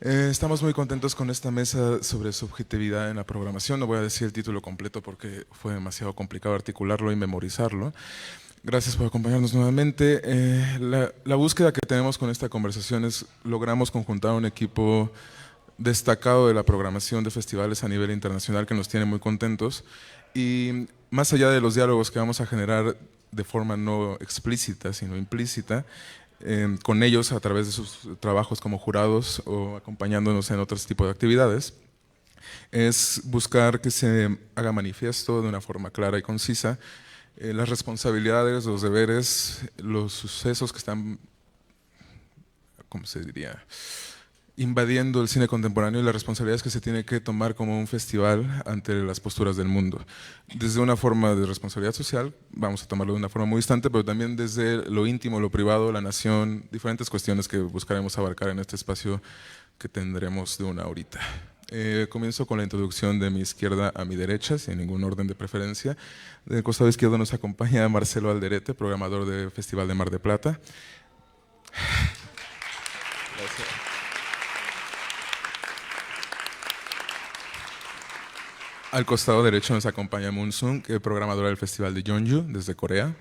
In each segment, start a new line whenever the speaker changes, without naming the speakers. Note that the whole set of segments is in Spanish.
Estamos muy contentos con esta mesa sobre subjetividad en la programación. No voy a decir el título completo porque fue demasiado complicado articularlo y memorizarlo. Gracias por acompañarnos nuevamente. La búsqueda que tenemos con esta conversación es logramos conjuntar un equipo destacado de la programación de festivales a nivel internacional que nos tiene muy contentos, y más allá de los diálogos que vamos a generar de forma no explícita sino implícita con ellos a través de sus trabajos como jurados o acompañándonos en otros tipos de actividades, es buscar que se haga manifiesto de una forma clara y concisa las responsabilidades, los deberes, los sucesos que están, ¿cómo se diría?, invadiendo el cine contemporáneo, y las responsabilidades que se tiene que tomar como un festival ante las posturas del mundo. Desde una forma de responsabilidad social, vamos a tomarlo de una forma muy distante, pero también desde lo íntimo, lo privado, la nación, diferentes cuestiones que buscaremos abarcar en este espacio que tendremos de una horita. Comienzo con la introducción de mi izquierda a mi derecha, sin ningún orden de preferencia. Del costado izquierdo nos acompaña Marcelo Alderete, programador del Festival de Mar de Plata. Gracias. Al costado derecho nos acompaña Moon Sung, que es programadora del Festival de Jeonju, desde Corea.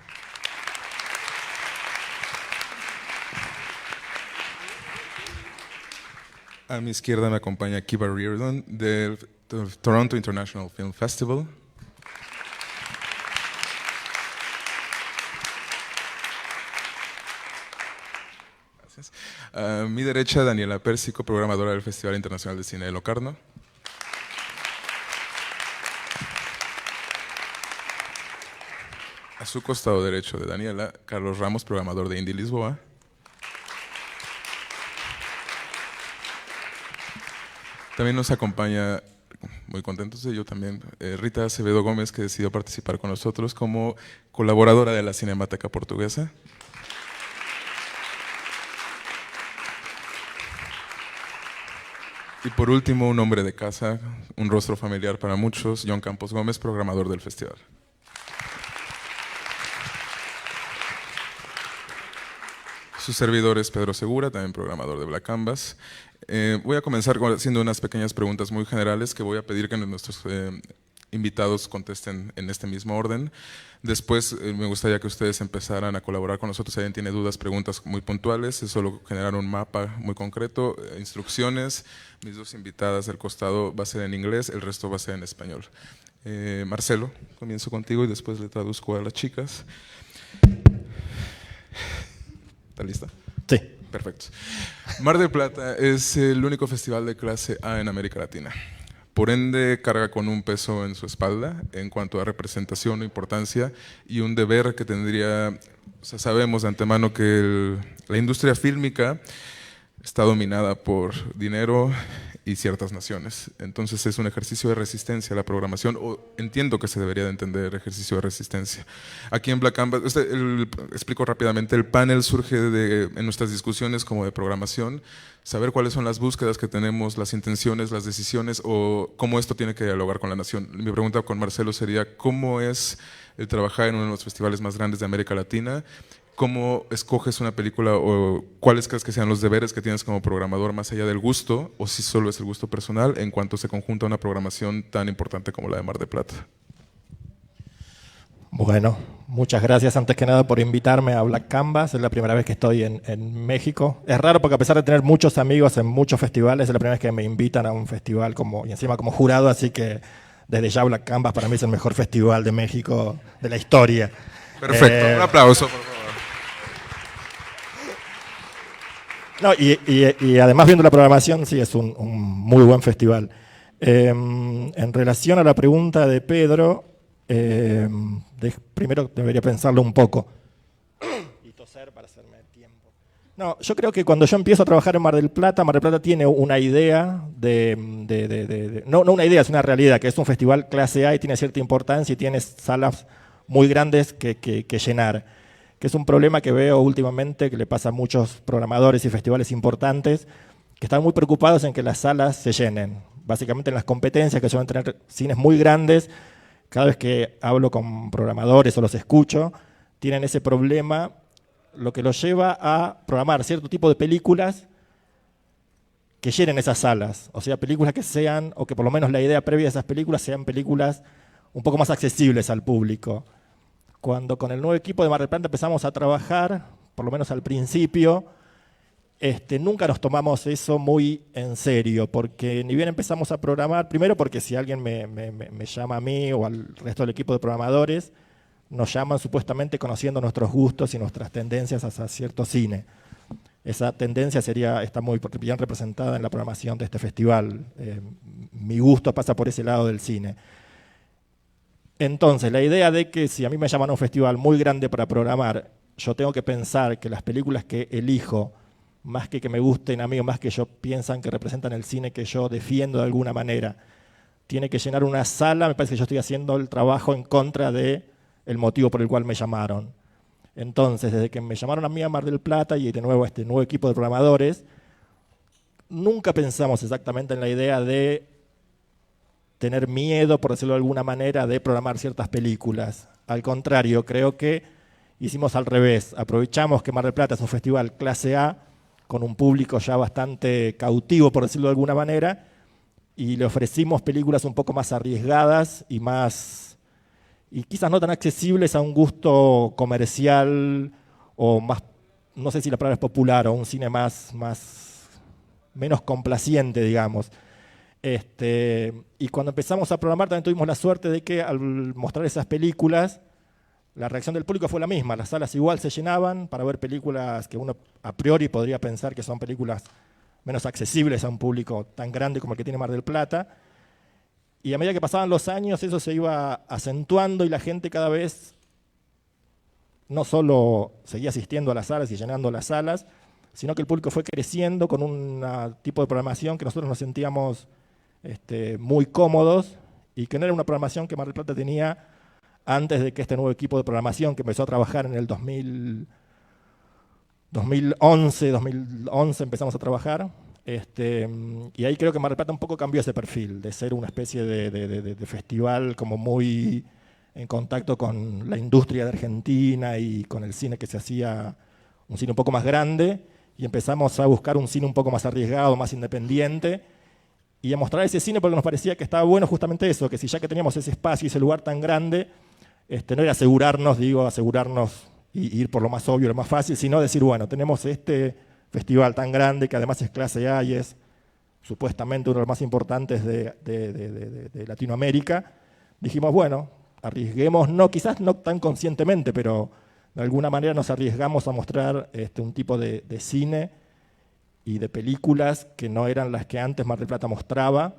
A mi izquierda me acompaña Kiva Reardon, del Toronto International Film Festival. Gracias. A mi derecha, Daniela Pérsico, programadora del Festival Internacional de Cine de Locarno. A su costado derecho de Daniela, Carlos Ramos, programador de Indie Lisboa. También nos acompaña, muy contentos de ello también, Rita Acevedo Gómez, que decidió participar con nosotros como colaboradora de la Cinemateca Portuguesa. Y por último, un hombre de casa, un rostro familiar para muchos, John Campos Gómez, programador del festival. Su servidor es Pedro Segura, también programador de Black Canvas. Voy a comenzar haciendo unas pequeñas preguntas muy generales que voy a pedir que nuestros invitados contesten en este mismo orden. Después me gustaría que ustedes empezaran a colaborar con nosotros. Si alguien tiene dudas, preguntas muy puntuales, es solo generar un mapa muy concreto, instrucciones. Mis dos invitadas del costado va a ser en inglés, el resto va a ser en español. Marcelo, comienzo contigo y después le traduzco a las chicas. ¿Está lista?
Sí.
Perfecto. Mar del Plata es el único festival de clase A en América Latina. Por ende, carga con un peso en su espalda en cuanto a representación o importancia, y un deber que tendría, o sea, sabemos de antemano que la industria fílmica está dominada por dinero y ciertas naciones. Entonces es un ejercicio de resistencia a la programación, o entiendo que se debería de entender ejercicio de resistencia. Aquí en Black Canvas, explico rápidamente, el panel surge en nuestras discusiones como de programación, saber cuáles son las búsquedas que tenemos, las intenciones, las decisiones, o cómo esto tiene que dialogar con la nación. Mi pregunta con Marcelo sería, ¿cómo es el trabajar en uno de los festivales más grandes de América Latina? ¿Cómo escoges una película, o cuáles crees que sean los deberes que tienes como programador más allá del gusto, o si solo es el gusto personal en cuanto se conjunta una programación tan importante como la de Mar de Plata?
Bueno, muchas gracias antes que nada por invitarme a Black Canvas. Es la primera vez que estoy en México. Es raro porque a pesar de tener muchos amigos en muchos festivales, es la primera vez que me invitan a un festival y encima como jurado, así que desde ya Black Canvas para mí es el mejor festival de México de la historia.
Perfecto, un aplauso por favor.
No, y además viendo la programación, sí, es un muy buen festival. En relación a la pregunta de Pedro, primero debería pensarlo un poco. Y toser para hacerme tiempo. No, yo creo que cuando yo empiezo a trabajar en Mar del Plata tiene una idea no una idea, es una realidad, que es un festival clase A y tiene cierta importancia y tiene salas muy grandes que llenar. Que es un problema que veo últimamente, que le pasa a muchos programadores y festivales importantes, que están muy preocupados en que las salas se llenen. Básicamente en las competencias, que suelen tener cines muy grandes, cada vez que hablo con programadores o los escucho, tienen ese problema, lo que los lleva a programar cierto tipo de películas que llenen esas salas. O sea, películas que sean, o que por lo menos la idea previa de esas películas sean películas un poco más accesibles al público. Cuando con el nuevo equipo de Mar del Plata empezamos a trabajar, por lo menos al principio, nunca nos tomamos eso muy en serio, porque ni bien empezamos a programar, primero porque si alguien me llama a mí o al resto del equipo de programadores, nos llaman supuestamente conociendo nuestros gustos y nuestras tendencias hacia cierto cine. Esa tendencia está muy bien representada en la programación de este festival. Mi gusto pasa por ese lado del cine. Entonces, la idea de que si a mí me llaman a un festival muy grande para programar, yo tengo que pensar que las películas que elijo, más que me gusten a mí o más que yo piensan que representan el cine que yo defiendo de alguna manera, tiene que llenar una sala, me parece que yo estoy haciendo el trabajo en contra del motivo por el cual me llamaron. Entonces, desde que me llamaron a mí a Mar del Plata y de nuevo este nuevo equipo de programadores, nunca pensamos exactamente en la idea de tener miedo, por decirlo de alguna manera, de programar ciertas películas. Al contrario, creo que hicimos al revés. Aprovechamos que Mar del Plata es un festival clase A, con un público ya bastante cautivo, por decirlo de alguna manera, y le ofrecimos películas un poco más arriesgadas y quizás no tan accesibles a un gusto comercial o más, no sé si la palabra es popular, o un cine menos complaciente, digamos. Y cuando empezamos a programar también tuvimos la suerte de que al mostrar esas películas, la reacción del público fue la misma. Las salas igual se llenaban para ver películas que uno a priori podría pensar que son películas menos accesibles a un público tan grande como el que tiene Mar del Plata. Y a medida que pasaban los años eso se iba acentuando y la gente cada vez no solo seguía asistiendo a las salas y llenando las salas, sino que el público fue creciendo con un tipo de programación que nosotros nos sentíamos muy cómodos y que no era una programación que Mar del Plata tenía antes de que este nuevo equipo de programación que empezó a trabajar en el 2011 empezamos a trabajar. Y ahí creo que Mar del Plata un poco cambió ese perfil, de ser una especie de festival como muy en contacto con la industria de Argentina y con el cine que se hacía, un cine un poco más grande, y empezamos a buscar un cine un poco más arriesgado, más independiente, y a mostrar ese cine porque nos parecía que estaba bueno justamente eso, que si ya que teníamos ese espacio y ese lugar tan grande, no era asegurarnos y ir por lo más obvio, lo más fácil, sino decir, bueno, tenemos este festival tan grande que además es clase A y es supuestamente uno de los más importantes de Latinoamérica. Dijimos, bueno, arriesguémonos, quizás no tan conscientemente, pero de alguna manera nos arriesgamos a mostrar un tipo de cine y de películas que no eran las que antes Mar del Plata mostraba,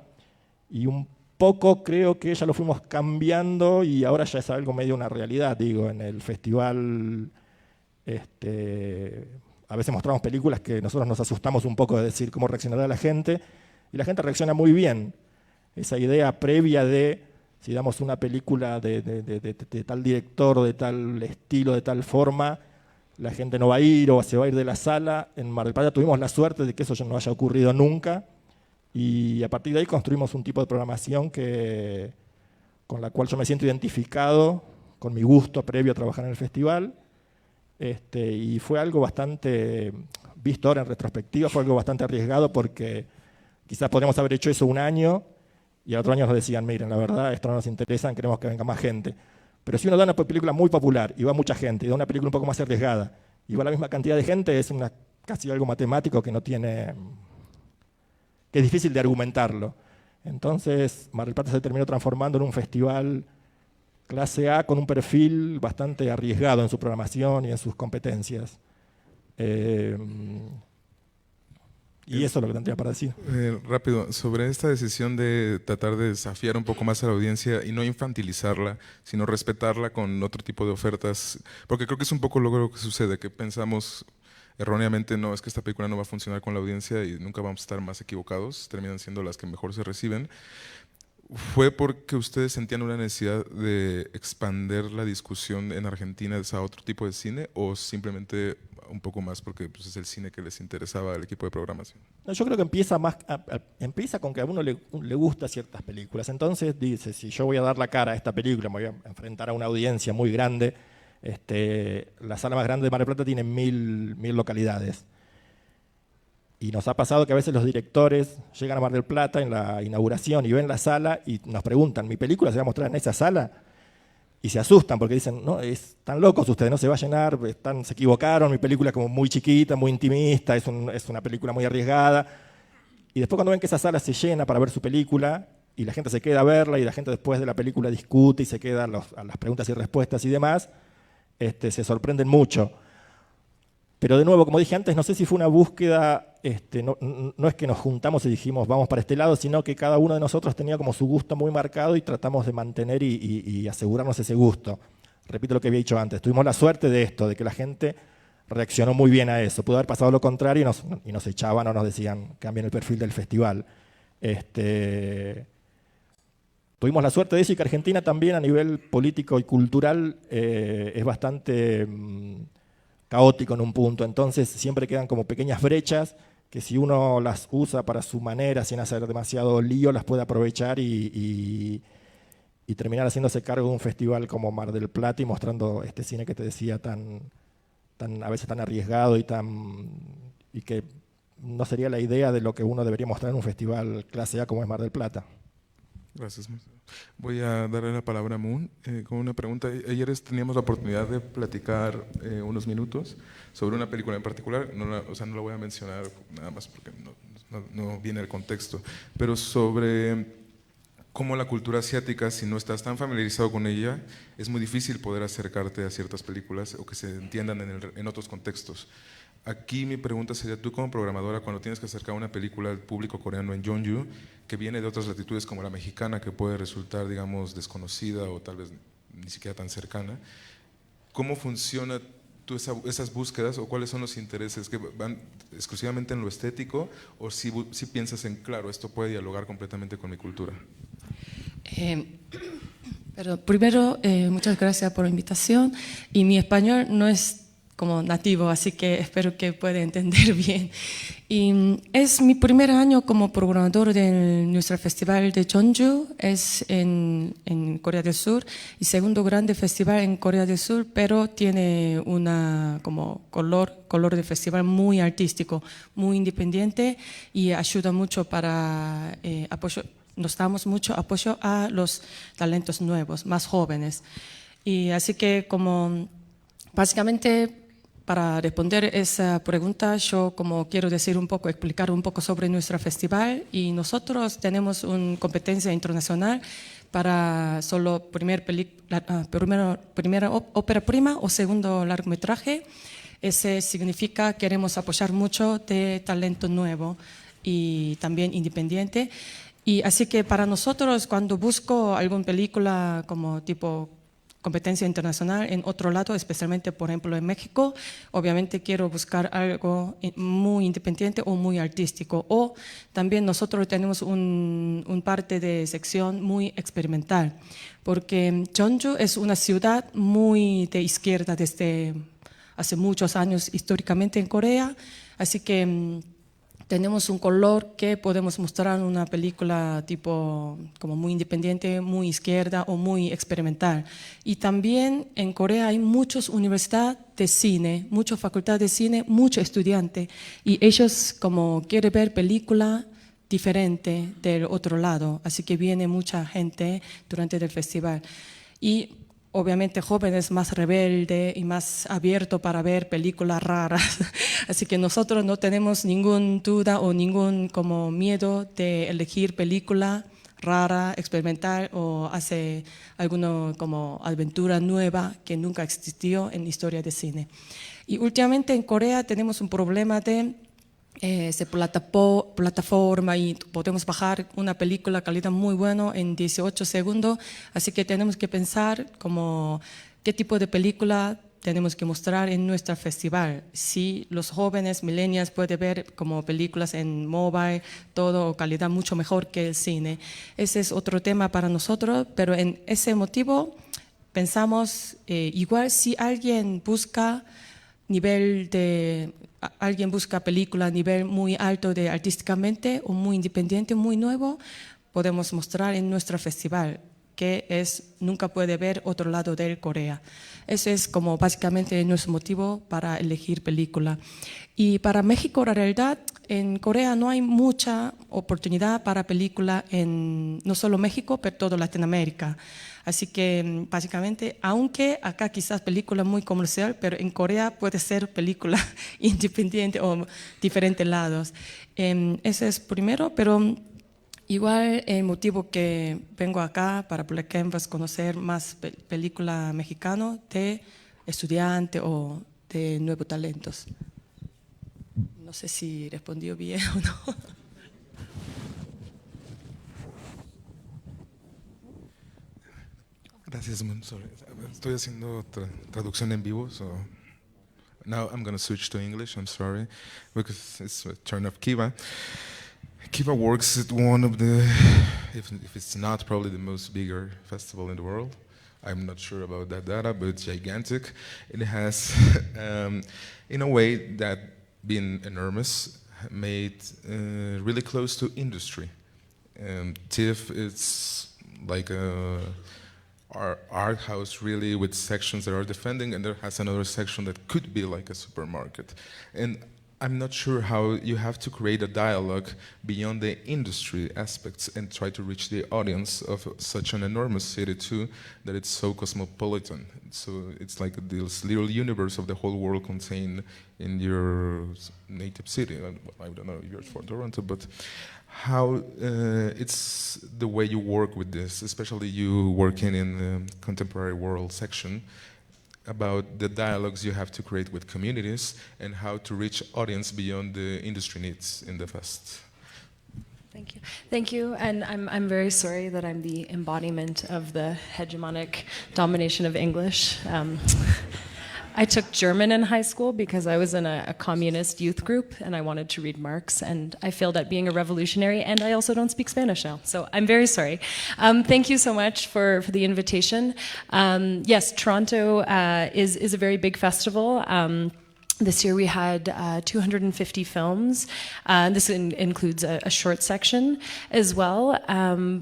y un poco creo que ya lo fuimos cambiando y ahora ya es algo medio una realidad. Digo, en el festival a veces mostramos películas que nosotros nos asustamos un poco de decir cómo reaccionará la gente, y la gente reacciona muy bien. Esa idea previa de si damos una película de tal director, de tal estilo, de tal forma, la gente no va a ir o se va a ir de la sala. En Mar del Plata tuvimos la suerte de que eso no haya ocurrido nunca, y a partir de ahí construimos un tipo de programación con la cual yo me siento identificado, con mi gusto previo a trabajar en el festival. Y fue algo bastante, visto ahora en retrospectiva, fue algo bastante arriesgado porque quizás podríamos haber hecho eso un año y al otro año nos decían, miren, la verdad, esto no nos interesa, queremos que venga más gente. Pero si uno da una película muy popular y va mucha gente, y da una película un poco más arriesgada y va la misma cantidad de gente, es casi algo matemático que es difícil de argumentarlo. Entonces, Mar del Plata se terminó transformando en un festival clase A con un perfil bastante arriesgado en su programación y en sus competencias. Y eso es lo que tendría para decir.
Rápido, sobre esta decisión de tratar de desafiar un poco más a la audiencia y no infantilizarla, sino respetarla con otro tipo de ofertas, porque creo que es un poco lo que sucede, que pensamos erróneamente, no, es que esta película no va a funcionar con la audiencia y nunca vamos a estar más equivocados, terminan siendo las que mejor se reciben. ¿Fue porque ustedes sentían una necesidad de expandir la discusión en Argentina a otro tipo de cine, o simplemente un poco más porque pues, es el cine que les interesaba al equipo de programación?
No, yo creo que empieza con que a uno le gusta ciertas películas. Entonces dice, si yo voy a dar la cara a esta película, me voy a enfrentar a una audiencia muy grande. La sala más grande de Mar del Plata tiene 1000 localidades. Y nos ha pasado que a veces los directores llegan a Mar del Plata en la inauguración y ven la sala y nos preguntan, ¿mi película se va a mostrar en esa sala? Y se asustan porque dicen, no, están locos ustedes, no se va a llenar, se equivocaron, mi película es como muy chiquita, muy intimista, es una película muy arriesgada. Y después cuando ven que esa sala se llena para ver su película y la gente se queda a verla y la gente después de la película discute y se queda a las preguntas y respuestas y demás, se sorprenden mucho. Pero de nuevo, como dije antes, no sé si fue una búsqueda, no es que nos juntamos y dijimos vamos para este lado, sino que cada uno de nosotros tenía como su gusto muy marcado y tratamos de mantener y asegurarnos ese gusto. Repito lo que había dicho antes, tuvimos la suerte de esto, de que la gente reaccionó muy bien a eso. Pudo haber pasado lo contrario y nos echaban o nos decían cambien el perfil del festival. Tuvimos la suerte de eso y que Argentina también a nivel político y cultural es bastante caótico en un punto, entonces siempre quedan como pequeñas brechas que si uno las usa para su manera, sin hacer demasiado lío, las puede aprovechar y terminar haciéndose cargo de un festival como Mar del Plata y mostrando este cine que te decía a veces tan arriesgado y que no sería la idea de lo que uno debería mostrar en un festival clase A como es Mar del Plata.
Gracias. Voy a darle la palabra a Moon con una pregunta. Ayer teníamos la oportunidad de platicar unos minutos sobre una película en particular, no la voy a mencionar nada más porque no viene el contexto, pero sobre cómo la cultura asiática, si no estás tan familiarizado con ella, es muy difícil poder acercarte a ciertas películas o que se entiendan en otros contextos. Aquí mi pregunta sería, tú como programadora, cuando tienes que acercar una película al público coreano en Jeonju, que viene de otras latitudes como la mexicana, que puede resultar, digamos, desconocida o tal vez ni siquiera tan cercana, ¿cómo funciona esas búsquedas o cuáles son los intereses que van exclusivamente en lo estético o si piensas en, claro, esto puede dialogar completamente con mi cultura?
Pero primero, muchas gracias por la invitación y mi español no es como nativo, así que espero que pueda entender bien. Y es mi primer año como programador de nuestro festival de Jeonju, es en Corea del Sur, y segundo grande festival en Corea del Sur, pero tiene una como color de festival muy artístico, muy independiente y ayuda mucho para apoyo. Nos damos mucho apoyo a los talentos nuevos, más jóvenes. Y así que como básicamente para responder esa pregunta, yo como quiero decir explicar un poco sobre nuestro festival y nosotros tenemos una competencia internacional para solo primera ópera prima o segundo largometraje. Ese significa que queremos apoyar mucho de talento nuevo y también independiente. Y así que para nosotros cuando busco alguna película como tipo competencia internacional en otro lado, especialmente por ejemplo en México, obviamente quiero buscar algo muy independiente o muy artístico. O también nosotros tenemos un parte de sección muy experimental, porque Jeonju es una ciudad muy de izquierda desde hace muchos años históricamente en Corea, así que tenemos un color que podemos mostrar en una película tipo como muy independiente, muy izquierda o muy experimental. Y también en Corea hay muchas universidades de cine, muchas facultades de cine, muchos estudiantes. Y ellos como quieren ver película diferente del otro lado. Así que viene mucha gente durante el festival. Y obviamente jóvenes más rebeldes y más abiertos para ver películas raras. Así que nosotros no tenemos ninguna duda o ningún como miedo de elegir película rara, experimental o hace alguna como aventura nueva que nunca existió en la historia de cine. Y últimamente en Corea tenemos un problema de plataforma y podemos bajar una película calidad muy buena en 18 segundos, así que tenemos que pensar como qué tipo de película tenemos que mostrar en nuestro festival. Si los jóvenes millennials pueden ver como películas en mobile, todo calidad mucho mejor que el cine. Ese es otro tema para nosotros, pero en ese motivo pensamos igual si alguien busca película a nivel muy alto de artísticamente o muy independiente, muy nuevo, podemos mostrar en nuestro festival. que nunca puede ver otro lado de Corea. Ese es como básicamente nuestro motivo para elegir película. Y para México, la realidad, en Corea no hay mucha oportunidad para película en no solo México, pero toda Latinoamérica. Así que básicamente, aunque acá quizás película muy comercial, pero en Corea puede ser película independiente o diferentes lados. Ese es primero, pero igual el motivo que vengo acá para Black Canvas, conocer más película mexicana de estudiante o de nuevos talentos. No sé si respondió bien o no.
Gracias, Moon. Sorry. Estoy haciendo traducción en vivo, so now I'm going to switch to English. I'm sorry, because it's a turn of Kiva. Kiva Works at one of the, if it's not probably the most bigger festival in the world. I'm not sure about that data, but it's gigantic. It has, in a way that being enormous, made really close to industry. TIFF is like a art house really with sections that are defending, and there has another section that could be like a supermarket. And I'm not sure how you have to create a dialogue beyond the industry aspects and try to reach the audience of such an enormous city too, that it's so cosmopolitan. So it's like this little universe of the whole world contained in your native city. I don't know if you're from Toronto, but how it's the way you work with this, especially you working in the contemporary world section, about the dialogues you have to create with communities and how to reach audience beyond the industry needs in the fest.
Thank you. Thank you, and I'm very sorry that I'm the embodiment of the hegemonic domination of English. I took German in high school because I was in a communist youth group and I wanted to read Marx, and I failed at being a revolutionary, and I also don't speak Spanish now, so I'm very sorry. Thank you so much for the invitation. Yes, Toronto is a very big festival. This year we had 250 films. This includes a short section as well.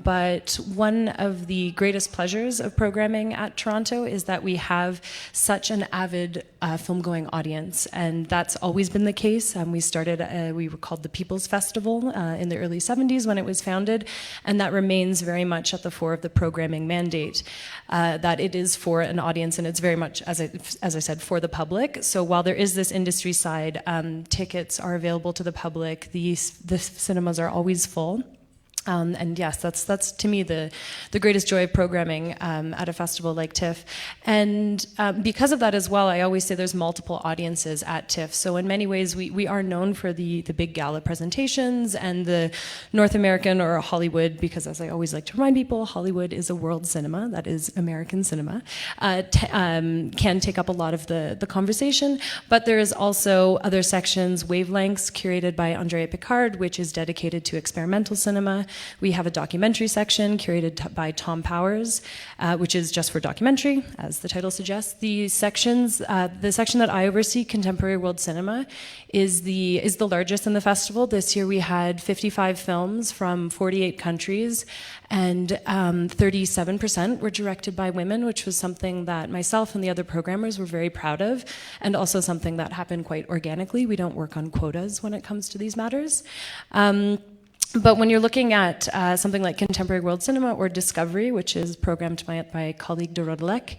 But one of the greatest pleasures of programming at Toronto is that we have such an avid film-going audience, and that's always been the case. We started, we were called the People's Festival in the early 70s when it was founded, and that remains very much at the fore of the programming mandate, that it is for an audience, and it's very much, as I said, for the public. So while there is this industry side, tickets are available to the public. The cinemas are always full. And yes, that's to me the greatest joy of programming at a festival like TIFF. And because of that as well, I always say there's multiple audiences at TIFF. So in many ways, we are known for the big gala presentations and the North American or Hollywood, because as I always like to remind people, Hollywood is a world cinema, that is American cinema, can take up a lot of the conversation. But there is also other sections, Wavelengths, curated by Andrea Picard, which is dedicated to experimental cinema. We have a documentary section curated by Tom Powers, which is just for documentary, as the title suggests. The section that I oversee, Contemporary World Cinema, is the largest in the festival. This year we had 55 films from 48 countries, and 37% were directed by women, which was something that myself and the other programmers were very proud of, and also something that happened quite organically. We don't work on quotas when it comes to these matters. But when you're looking at something like Contemporary World Cinema or Discovery, which is programmed by my colleague de Rodelec,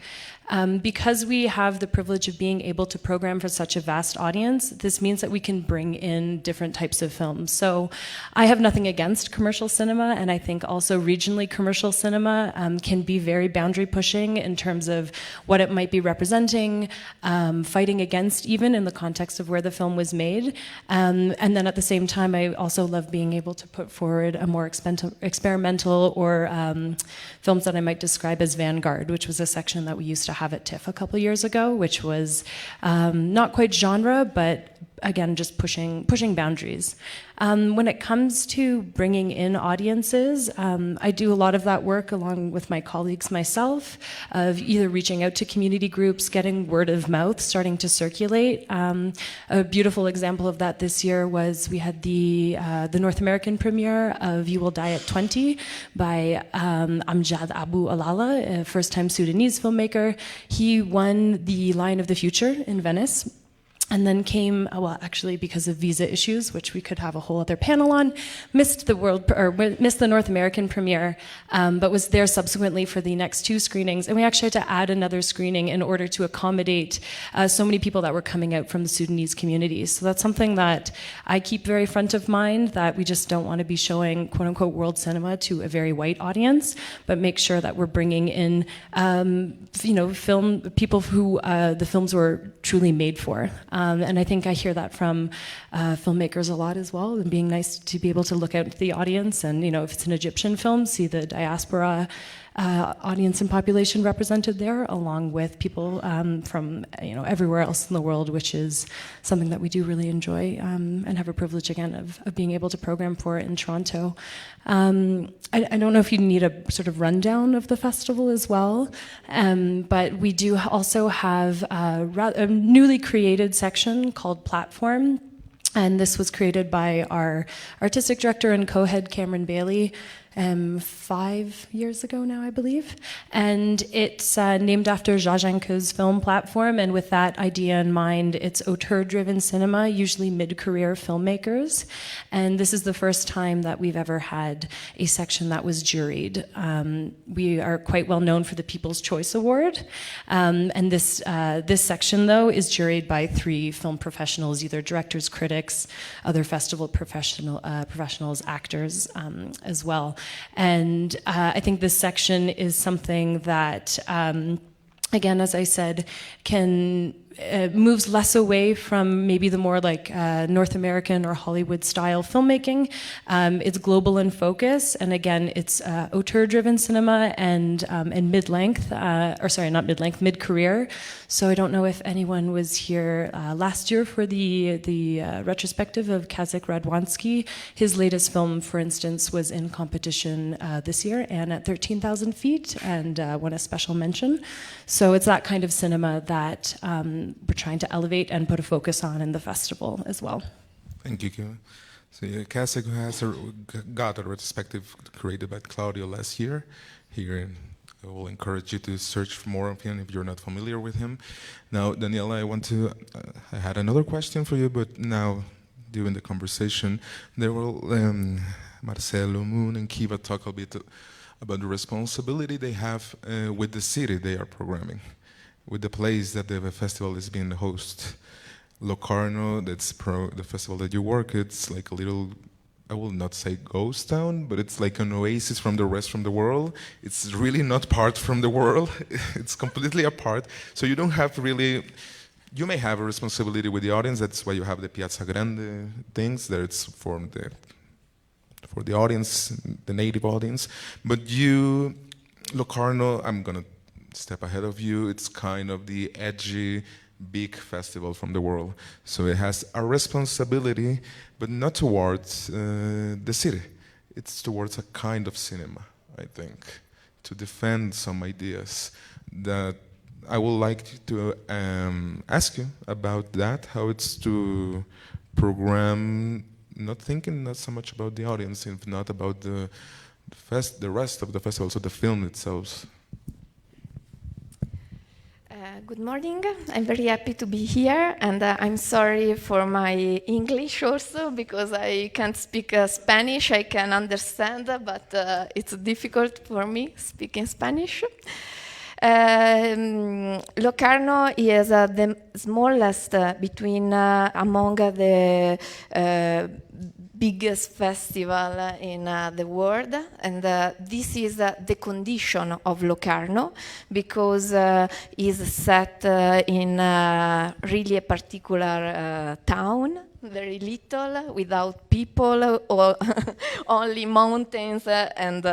because we have the privilege of being able to program for such a vast audience, this means that we can bring in different types of films. So I have nothing against commercial cinema, and I think also regionally commercial cinema can be very boundary pushing in terms of what it might be representing, fighting against even in the context of where the film was made. And then at the same time, I also love being able to put forward a more experimental or films that I might describe as vanguard, which was a section that we used to have at TIFF a couple years ago, which was not quite genre, but again, just pushing boundaries. When it comes to bringing in audiences, I do a lot of that work along with my colleagues myself, of either reaching out to community groups, getting word of mouth starting to circulate. A beautiful example of that this year was we had the North American premiere of You Will Die at 20 by Amjad Abu Alala, a first-time Sudanese filmmaker. He won the Lion of the Future in Venice. And then came, well, actually because of visa issues, which we could have a whole other panel on, missed the North American premiere, but was there subsequently for the next 2 screenings. And we actually had to add another screening in order to accommodate so many people that were coming out from the Sudanese communities. So that's something that I keep very front of mind, that we just don't want to be showing quote unquote world cinema to a very white audience, but make sure that we're bringing in, people who the films were truly made for. And I think I hear that from filmmakers a lot as well, and being nice to be able to look out at the audience and, if it's an Egyptian film, see the diaspora audience and population represented there, along with people from everywhere else in the world, which is something that we do really enjoy and have a privilege again of being able to program for in Toronto. I don't know if you need a sort of rundown of the festival as well, but we do also have a newly created section called Platform. And this was created by our artistic director and co-head Cameron Bailey 5 years ago now, I believe. And it's named after Jajanka's film Platform. And with that idea in mind, it's auteur-driven cinema, usually mid-career filmmakers. And this is the first time that we've ever had a section that was juried. We are quite well known for the People's Choice Award. And this section, though, is juried by 3 film professionals, either directors, critics, other festival professionals, actors as well. And I think this section is something that, again, as I said, moves less away from maybe the more like North American or Hollywood style filmmaking. It's global in focus, and again, it's auteur-driven cinema and mid-length, mid-career. So I don't know if anyone was here last year for the retrospective of Kazak Radwanski. His latest film, for instance, was in competition this year and at 13,000 feet and won a special mention. So it's that kind of cinema that we're trying to elevate and put a focus on in the festival as well.
Thank you, Kim. So Kazak got a retrospective created by Claudio last year here. I will encourage you to search for more of him if you're not familiar with him. Now, Daniela, I had another question for you, but now during the conversation, there will Marcelo, Moon, and Kiva talk a bit about the responsibility they have with the city they are programming, with the place that the festival is being hosted. Locarno, that's the festival that you work, it's like a little, I will not say ghost town, but it's like an oasis from the rest from the world. It's really not part from the world. It's completely apart. So you don't have really, you may have a responsibility with the audience. That's why you have the Piazza Grande things that it's for the audience, the native audience. But you, Locarno, I'm going to step ahead of you. It's kind of the edgy, big festival from the world. So it has a responsibility, but not towards the city. It's towards a kind of cinema, I think, to defend some ideas that I would like to ask you about that, how it's to program, not so much about the audience, if not about the rest of the festival, so the film itself.
Good morning. I'm very happy to be here, and I'm sorry for my English also, because I can't speak Spanish. I can understand, but it's difficult for me speaking Spanish. Locarno is the smallest among the biggest festival in the world, and this is the condition of Locarno, because it's set in really a particular town, very little, without people, or only mountains and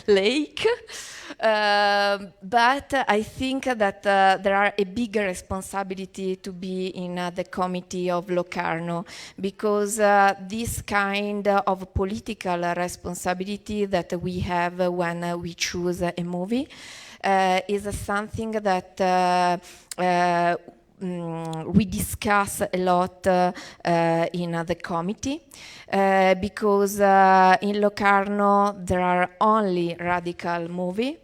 lake. But I think that there are a bigger responsibility to be in the committee of Locarno, because this kind of political responsibility that we have when we choose a movie is something that we discuss a lot in the committee, because in Locarno there are only radical movies.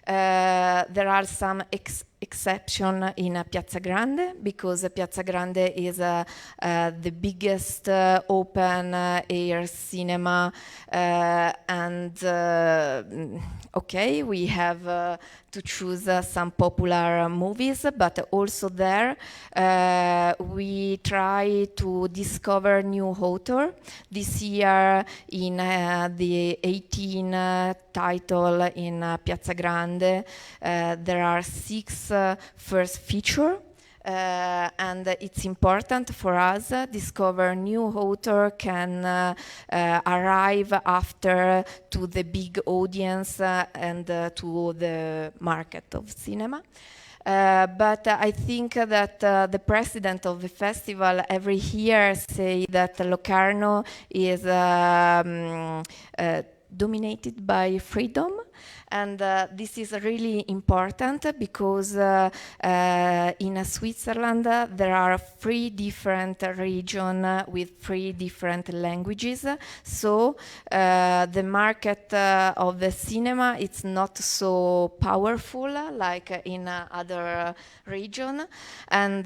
There are some exceptions in Piazza Grande, because Piazza Grande is the biggest open air cinema, and okay, we have to choose some popular movies, but also there we try to discover new author. This year in the 18 title in Piazza Grande, there are 6 first feature. And it's important for us discover new author can arrive after to the big audience and to the market of cinema. But I think that the president of the festival every year say that Locarno is dominated by freedom. And this is really important, because in Switzerland there are 3 different regions with 3 different languages. So the market of the cinema it's not so powerful like in other region. And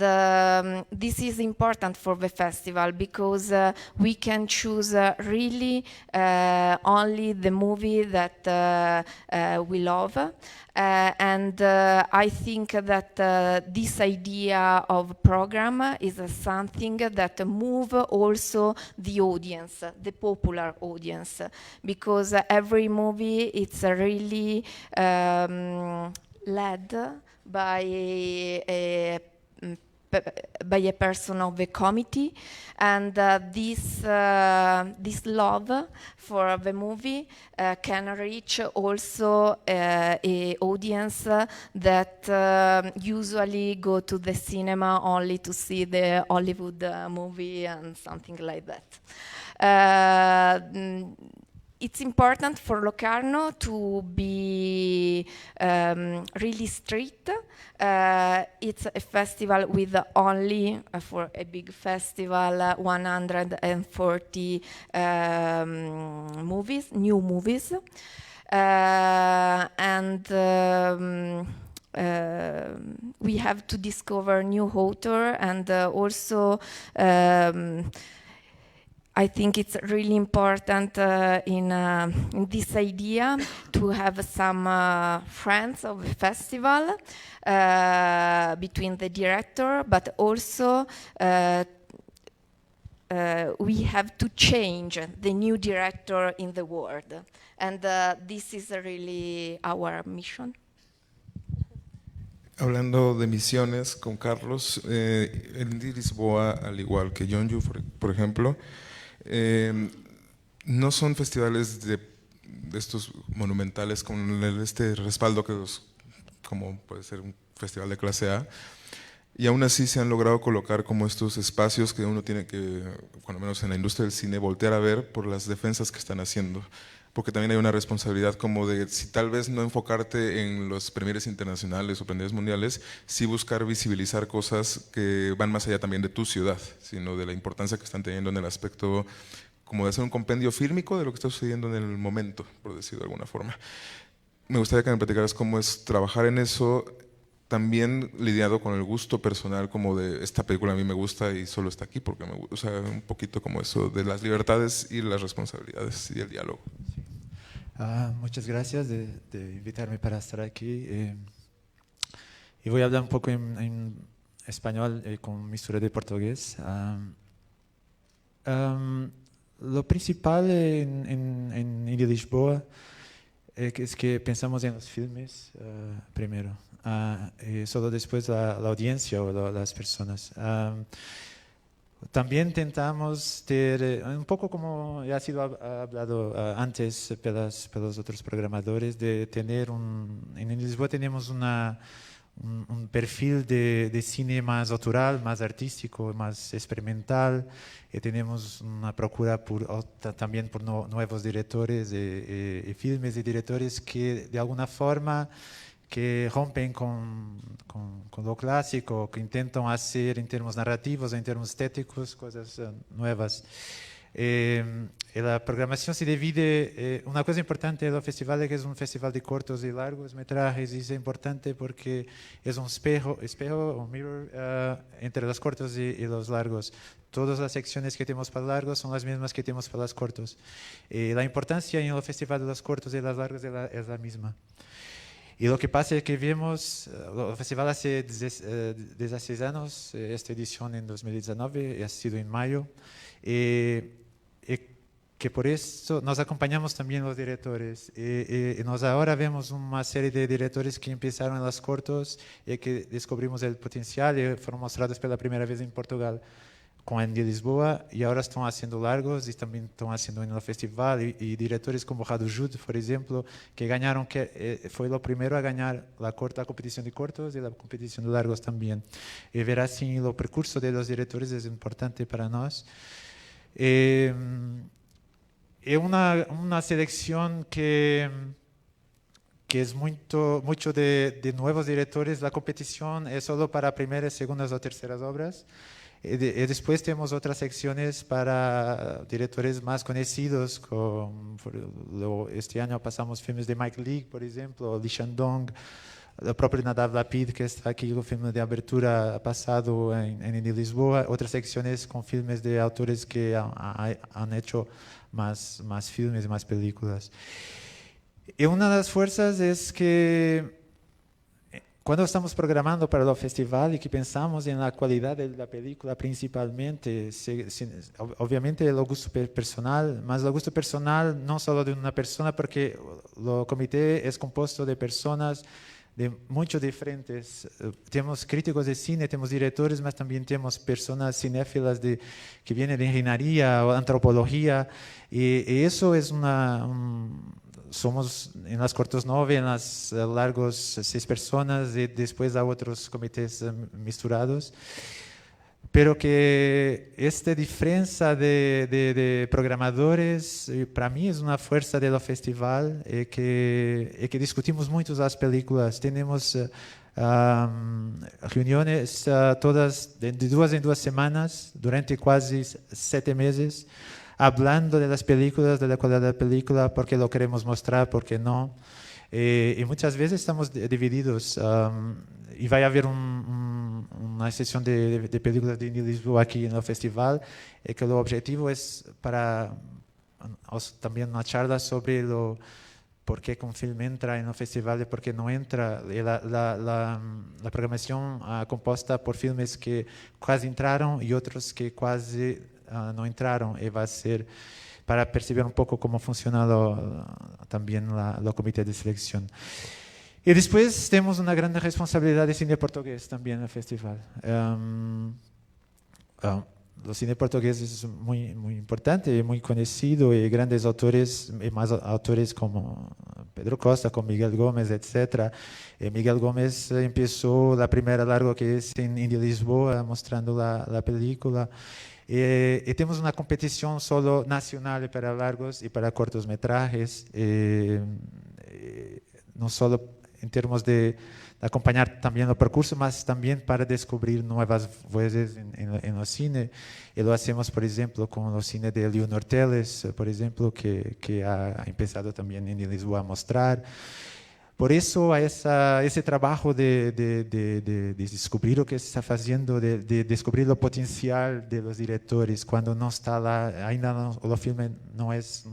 this is important for the festival, because we can choose really only the movie that we love, and I think that this idea of program is something that move also the audience, the popular audience, because every movie it's really led by a person of the committee, and this love for the movie can reach also a audience that usually go to the cinema only to see the Hollywood movie and something like that. It's important for Locarno to be really strict. It's a festival with only, for a big festival, 140 movies, new movies. And we have to discover new author, and also I think it's really important in this idea to have some friends of the festival between the director, but also we have to change the new director in the world. And this is really our mission.
Hablando de misiones con Carlos, el Indie Lisboa, al igual que Yeonju, por ejemplo, no son festivales de estos monumentales con este respaldo como puede ser un festival de clase A, y aún así se han logrado colocar como estos espacios que uno tiene que, cuando menos en la industria del cine, voltear a ver por las defensas que están haciendo, porque también hay una responsabilidad como de, si tal vez no enfocarte en los premieres internacionales o premieres mundiales, sí buscar visibilizar cosas que van más allá también de tu ciudad, sino de la importancia que están teniendo en el aspecto como de hacer un compendio fílmico de lo que está sucediendo en el momento, por decirlo de alguna forma. Me gustaría que me platicaras cómo es trabajar en eso, también lidiado con el gusto personal, como de esta película a mí me gusta y solo está aquí porque me gusta, o sea, un poquito como eso de las libertades y las responsabilidades y el diálogo.
Muchas gracias de invitarme para estar aquí. Y voy a hablar un poco en español con mistura de portugués. Lo principal en Indie Lisboa es que pensamos en los filmes primero, y solo después la audiencia o las personas. También intentamos ter, un poco como ya ha sido hablado antes pelos otros programadores, de tener en Lisboa tenemos un perfil de cine más autoral, más artístico, más experimental, y tenemos una procura también por nuevos directores y filmes y directores que de alguna forma que rompen con lo clásico, que intentan hacer en términos narrativos, en términos estéticos, cosas nuevas. La programación se divide, una cosa importante del festival es que es un festival de cortos y largos metrajes, y es importante porque es un espejo o mirror entre los cortos y los largos. Todas las secciones que tenemos para largos son las mismas que tenemos para los cortos. La importancia en el festival de los cortos y los largos es la misma. Y lo que pasa es que vemos, el festival hace 16 años, esta edición en 2019, ha sido en mayo, y que por eso nos acompañamos también los directores. Y nos ahora vemos una serie de directores que empezaron en los cortos y que descubrimos el potencial y fueron mostrados por la primera vez en Portugal con el de Lisboa, y ahora están haciendo largos y también están haciendo en el festival, y directores como Radu Jude, por ejemplo, que ganaron, que fue lo primero a ganar la competición de cortos y la competición de largos también. Y ver así el percurso de los directores es importante para nosotros. Es una selección que es mucho de nuevos directores. La competición es solo para primeras, segundas o terceras obras. Y después tenemos otras secciones para directores más conocidos. Este año pasamos filmes de Mike Leigh, por ejemplo, Lee Shandong, el propio Nadav Lapid, que está aquí, el filme de abertura pasado en Lisboa. Otras secciones con filmes de autores que han hecho más filmes, más películas. Y una de las fuerzas es que cuando estamos programando para el festival y que pensamos en la calidad de la película principalmente, obviamente el gusto personal, más el gusto personal no solo de una persona, porque el comité es compuesto de personas de muchos diferentes. Tenemos críticos de cine, tenemos directores, mas también tenemos personas cinéfilas que vienen de ingeniería o antropología, y eso es somos en las cortos 9, en las largos 6 personas, y después a otros comités misturados. Pero que esta diferencia de programadores, para mí es una fuerza del festival, que discutimos mucho las películas. Tenemos reuniones todas de 2 en 2 semanas, durante casi 7 meses, hablando de las películas, de la calidad de la película, porque lo queremos mostrar, porque no. Y muchas veces estamos divididos. Y va a haber una sesión de películas de Lisboa aquí en el festival, y que el objetivo es para también una charla sobre por qué un film entra en el festival y por qué no entra. Y la programación compuesta por filmes que casi entraron y otros que casi no entraron, y va a ser para percibir un poco cómo funciona también el comité de selección. Y después tenemos una gran responsabilidad de cine portugués también en el festival. El cine portugués es muy importante y muy conocido, y grandes autores, y más autores como Pedro Costa, como Miguel Gómez, etc. Miguel Gómez empezó la primera largo que es en Lisboa, mostrando la película. Y tenemos una competición solo nacional para largos y para cortometrajes, no solo en términos de acompañar también el percurso, mas también para descubrir nuevas voces en el cine. Y lo hacemos, por ejemplo, con el cine de Leonor Teles, por ejemplo, que ha empezado también en Lisboa a mostrar. Por eso ese trabajo de descubrir lo que se está haciendo, de descubrir el potencial de los directores, cuando no está lá, ainda no, el filme no es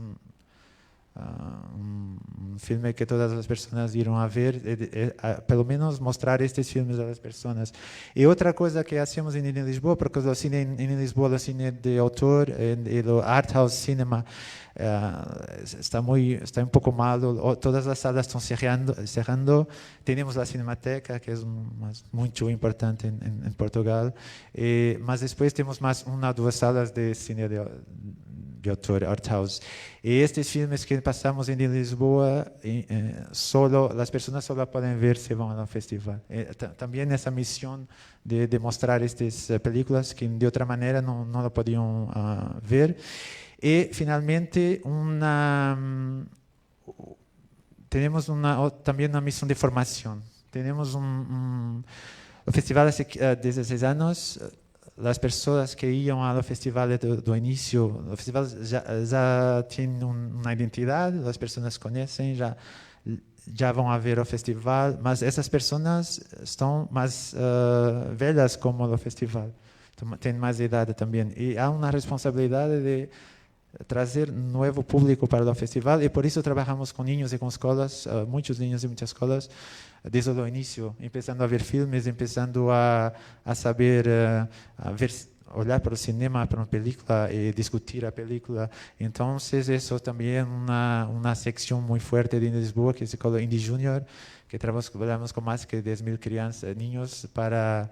un filme que todas las personas irán a ver, pelo menos mostrar estos filmes a las personas. Y otra cosa que hacemos en Lisboa, porque el cine en Lisboa, el cine de autor, el art house cinema, está un poco malo, todas las salas están cerrando. Tenemos la Cinemateca, que es mucho importante en Portugal, mas después tenemos más una o dos salas de cine de autor, art house. Y estos filmes que pasamos en Lisboa, las personas solo pueden ver si van al festival. También esa misión de mostrar estas películas que de otra manera no lo podían ver. Y finalmente tenemos también una misión de formación. Tenemos el festival hace 16 años. Las personas que iban a los festivales do inicio, los festivales ya tienen una identidad, las personas conocen, ya van a ver el festival, mas esas personas están más velhas como el festival, tienen más edad también. Y hay una responsabilidad de trazer nuevo público para el festival y por eso trabajamos con niños y con escuelas, muchos niños y muchas escuelas, desde el inicio, empezando a ver filmes, empezando a saber, olhar para el cinema, para una película y discutir la película. Entonces eso también una sección muy fuerte de Lisboa que se llama Indie Junior, que trabajamos con más de 10.000 crianças, niños para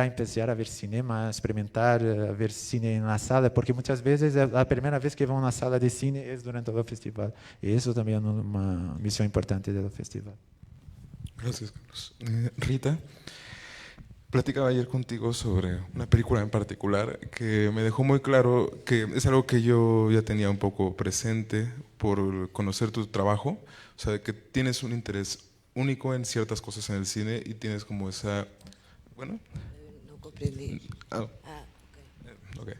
empezar a ver cinema, a experimentar, a ver cine en la sala, porque muchas veces la primera vez que van a una sala de cine es durante el festival. Y eso también es una misión importante del festival.
Gracias, Carlos. Rita, platicaba ayer contigo sobre una película en particular que me dejó muy claro que es algo que yo ya tenía un poco presente por conocer tu trabajo, o sea, que tienes un interés único en ciertas cosas en el cine y tienes como esa... Bueno.
No comprendí.
Okay.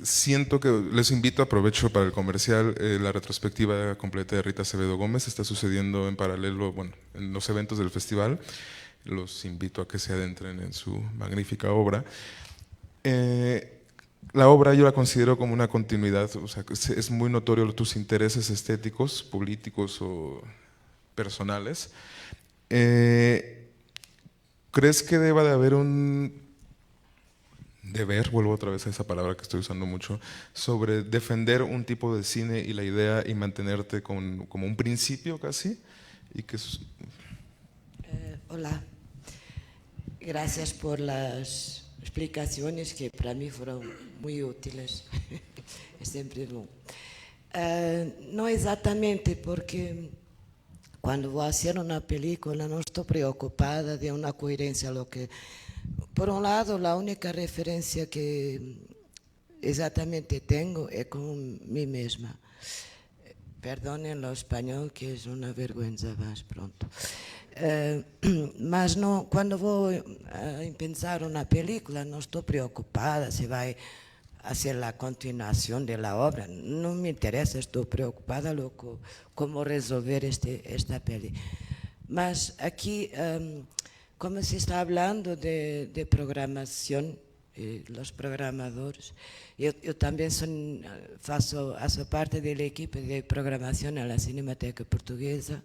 Siento que les invito, aprovecho para el comercial, la retrospectiva completa de Rita Acevedo Gómez está sucediendo en paralelo, bueno, en los eventos del festival. Los invito a que se adentren en su magnífica obra. La obra yo la considero como una continuidad, o sea, es muy notorio tus intereses estéticos, políticos o personales. ¿Crees que deba de haber un deber, vuelvo otra vez a esa palabra que estoy usando mucho, sobre defender un tipo de cine y la idea y mantenerte como un principio casi? Y que
Hola, gracias por las explicaciones que para mí fueron muy útiles. Es siempre bueno. No exactamente, porque cuando voy a hacer una película no estoy preocupada de una coherencia. Por un lado, la única referencia que exactamente tengo es con mí misma. Perdonen lo español, que es una vergüenza más pronto. Mas no, cuando voy a pensar una película no estoy preocupada si va a ser la continuación de la obra. No me interesa, estoy preocupada cómo resolver esta peli. Mas aquí, como se está hablando de programación, los programadores, yo también faço parte del equipo de programación en la Cinemateca Portuguesa,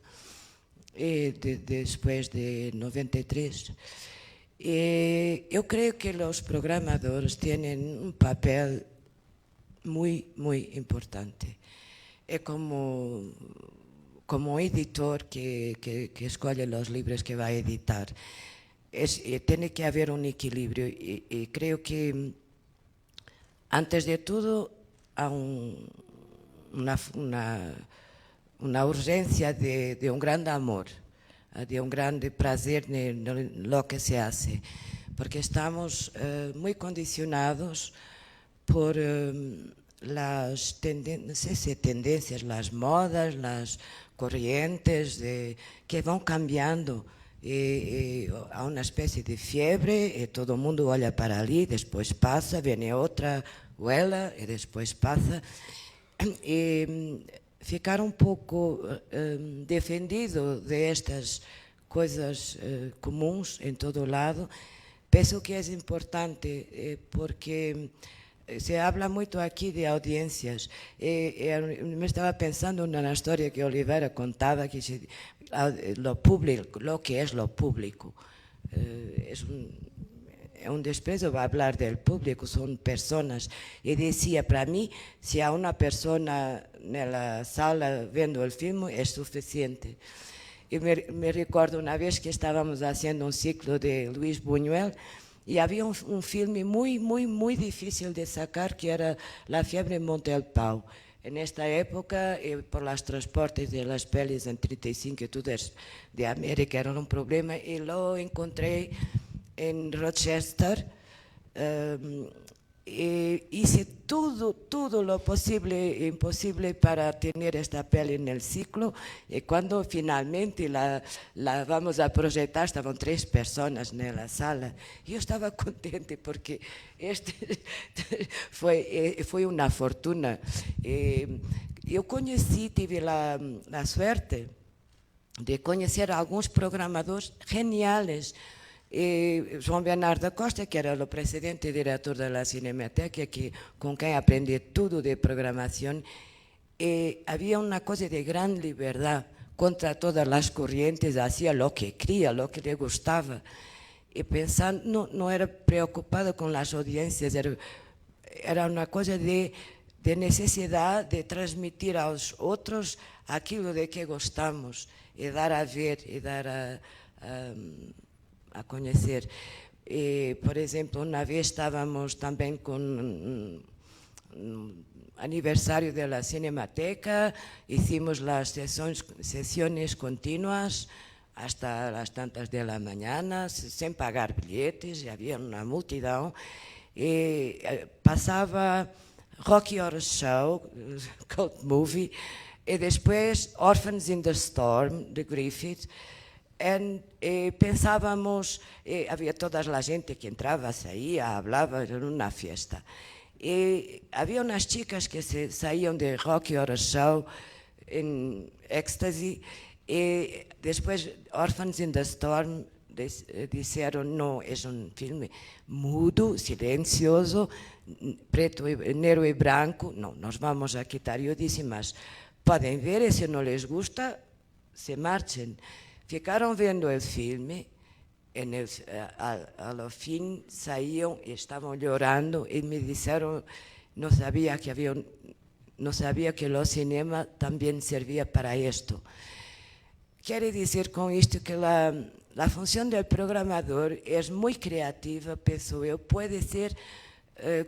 después de 93. Yo creo que los programadores tienen un papel muy, muy importante. Es como editor que escoge los libros que va a editar. Tiene que haber un equilibrio y creo que antes de todo hay una urgencia de un gran amor, de un gran placer en lo que se hace, porque estamos muy condicionados por las tendencias, las modas, las corrientes que van cambiando. Hay una especie de fiebre, todo el mundo olha para allí, después pasa, viene otra, vuela y después pasa. Ficar un poco defendido de estas cosas comuns en todo lado, penso que es importante porque Se habla muito aqui de audiências. Me estava pensando na história que Oliveira contava, que lo público, lo que é lo público. É um desprezo falar del público, são pessoas. E dizia para mim, se há uma pessoa na sala vendo o filme, é suficiente. Eu me recordo uma vez que estávamos fazendo um ciclo de Luís Buñuel, e havia um filme muito difícil de sacar, que era La Fiebre en Montelpau. Nesta época, por los transportes de las pelis en 35 y todo de América era un problema, y lo encontré en Rochester. Hice todo lo posible e imposible para tener esta peli en el ciclo, y cuando finalmente la vamos a proyectar, estaban 3 personas en la sala. Yo estaba contente porque fue una fortuna. Yo tive la suerte de conocer a algunos programadores geniales. João Bernardo da Costa, que era o presidente e diretor da Cinemateca, com quem aprendi tudo de programação, havia uma coisa de grande liberdade contra todas as correntes, fazia o que queria, o que lhe gostava, e pensando, não era preocupada com as audiências, era uma coisa de necessidade de transmitir aos outros aquilo de que gostamos, e dar a ver, e dar a conhecer. Por exemplo, uma vez estávamos também com aniversário da Cinemateca, hicimos as sessões contínuas hasta as tantas da manhã, sem pagar bilhetes, havia uma multidão, e passava Rocky Horror Show, cult movie, e depois Orphans in the Storm, de Griffith. Pensávamos, havia toda a gente que entrava, saía, falava, era uma festa. Havia umas chicas que saíam de Rocky Horror Show em êxtase, e depois Orphans in the Storm disseram, não, é um filme mudo, silencioso, preto, negro e branco, não, nós vamos a quitar. Eu disse, mas podem ver, e se não les gusta, se marchem. Ficaram vendo o filme, ao fim saíam e estavam chorando, e me disseram, não sabia que o cinema também servia para isto. Quero dizer com isto que a função do programador é muito criativa, penso eu, pode ser